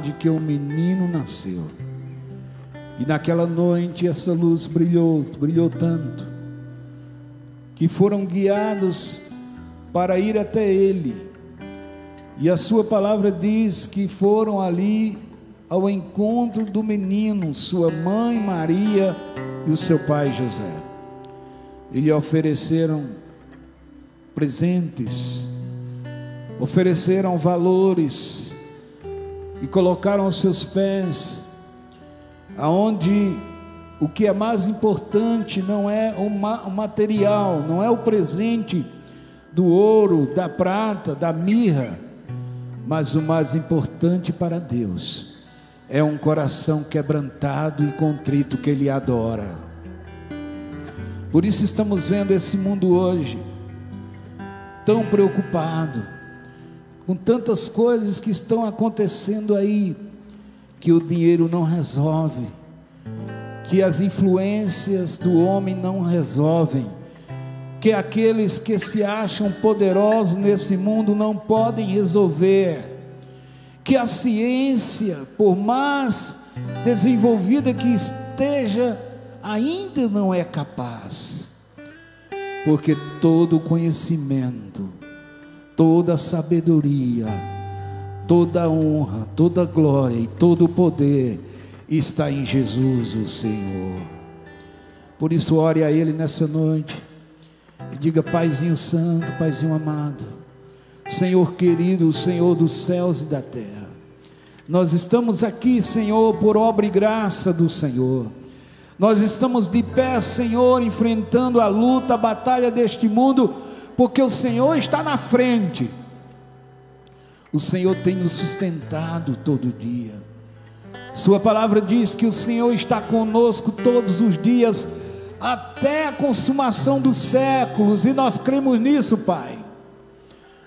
de que um menino nasceu. E naquela noite essa luz brilhou tanto, que foram guiados para ir até ele. E a sua palavra diz que foram ali ao encontro do menino, sua mãe Maria e o seu pai José. E lhe ofereceram presentes, ofereceram valores e colocaram aos seus pés, aonde o que é mais importante não é o material, não é o presente do ouro, da prata, da mirra, mas o mais importante para Deus é um coração quebrantado e contrito que Ele adora. Por isso estamos vendo esse mundo hoje tão preocupado com tantas coisas que estão acontecendo aí, que o dinheiro não resolve, que as influências do homem não resolvem, que aqueles que se acham poderosos nesse mundo não podem resolver, que a ciência, por mais desenvolvida que esteja, ainda não é capaz, porque todo conhecimento, toda sabedoria, toda honra, toda glória e todo poder está em Jesus o Senhor. Por isso ore a Ele nessa noite e diga: Paizinho santo, Paizinho amado, Senhor querido, Senhor dos céus e da terra, nós estamos aqui, Senhor, por obra e graça do Senhor. Nós estamos de pé, Senhor, enfrentando a luta, a batalha deste mundo, porque o Senhor está na frente. O Senhor tem nos sustentado todo dia. Sua palavra diz que o Senhor está conosco todos os dias, até a consumação dos séculos, e nós cremos nisso, Pai.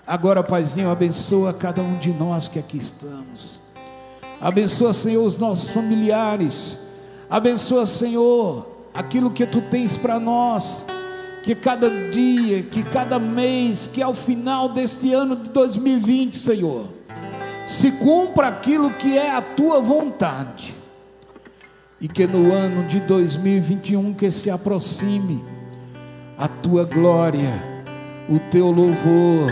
Agora, Paizinho, abençoa cada um de nós que aqui estamos. Abençoa, Senhor, os nossos familiares. Abençoa, Senhor, aquilo que Tu tens para nós, que cada dia, que cada mês, que ao final deste ano de 2020, Senhor, se cumpra aquilo que é a Tua vontade, e que no ano de 2021 que se aproxime a Tua glória, o Teu louvor,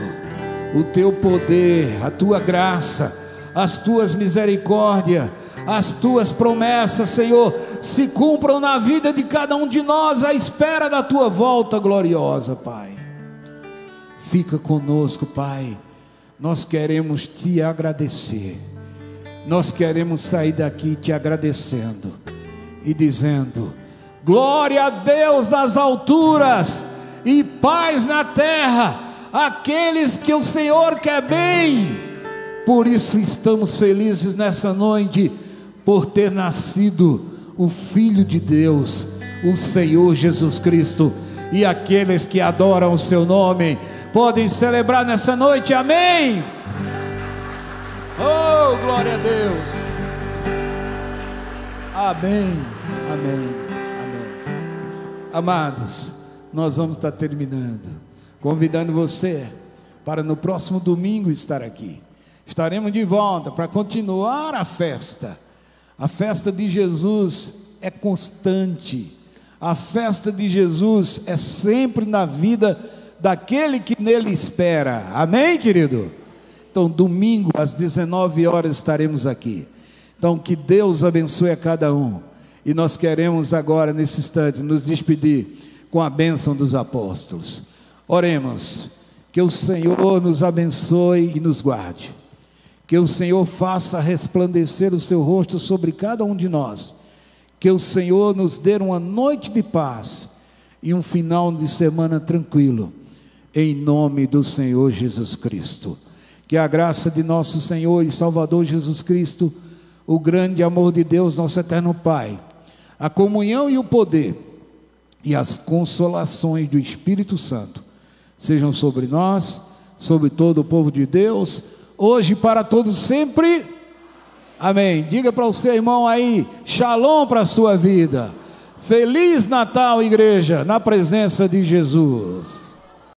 o Teu poder, a Tua graça, as Tuas misericórdias, as Tuas promessas, Senhor, se cumpram na vida de cada um de nós, à espera da Tua volta gloriosa, Pai. Fica conosco, Pai. Nós queremos Te agradecer. Nós queremos sair daqui Te agradecendo e dizendo: glória a Deus nas alturas e paz na terra, aqueles que o Senhor quer bem. Por isso estamos felizes nessa noite, por ter nascido o Filho de Deus, o Senhor Jesus Cristo. E aqueles que adoram o Seu nome podem celebrar nessa noite, amém? Oh, glória a Deus, amém, amém, amém. Amados, nós vamos estar terminando, convidando você para no próximo domingo estar aqui. Estaremos de volta para continuar a festa. A festa de Jesus é constante. A festa de Jesus é sempre na vida daquele que nele espera. Amém, querido? Então, domingo às 19 horas estaremos aqui. Então, que Deus abençoe a cada um. E nós queremos agora, nesse instante, nos despedir com a bênção dos apóstolos. Oremos. Que o Senhor nos abençoe e nos guarde. Que o Senhor faça resplandecer o Seu rosto sobre cada um de nós. Que o Senhor nos dê uma noite de paz e um final de semana tranquilo, em nome do Senhor Jesus Cristo. Que a graça de nosso Senhor e Salvador Jesus Cristo, o grande amor de Deus, nosso eterno Pai, a comunhão e o poder e as consolações do Espírito Santo sejam sobre nós, sobre todo o povo de Deus, hoje e para todos sempre, amém. Diga para o seu irmão aí, shalom para a sua vida. Feliz Natal, igreja, na presença de Jesus.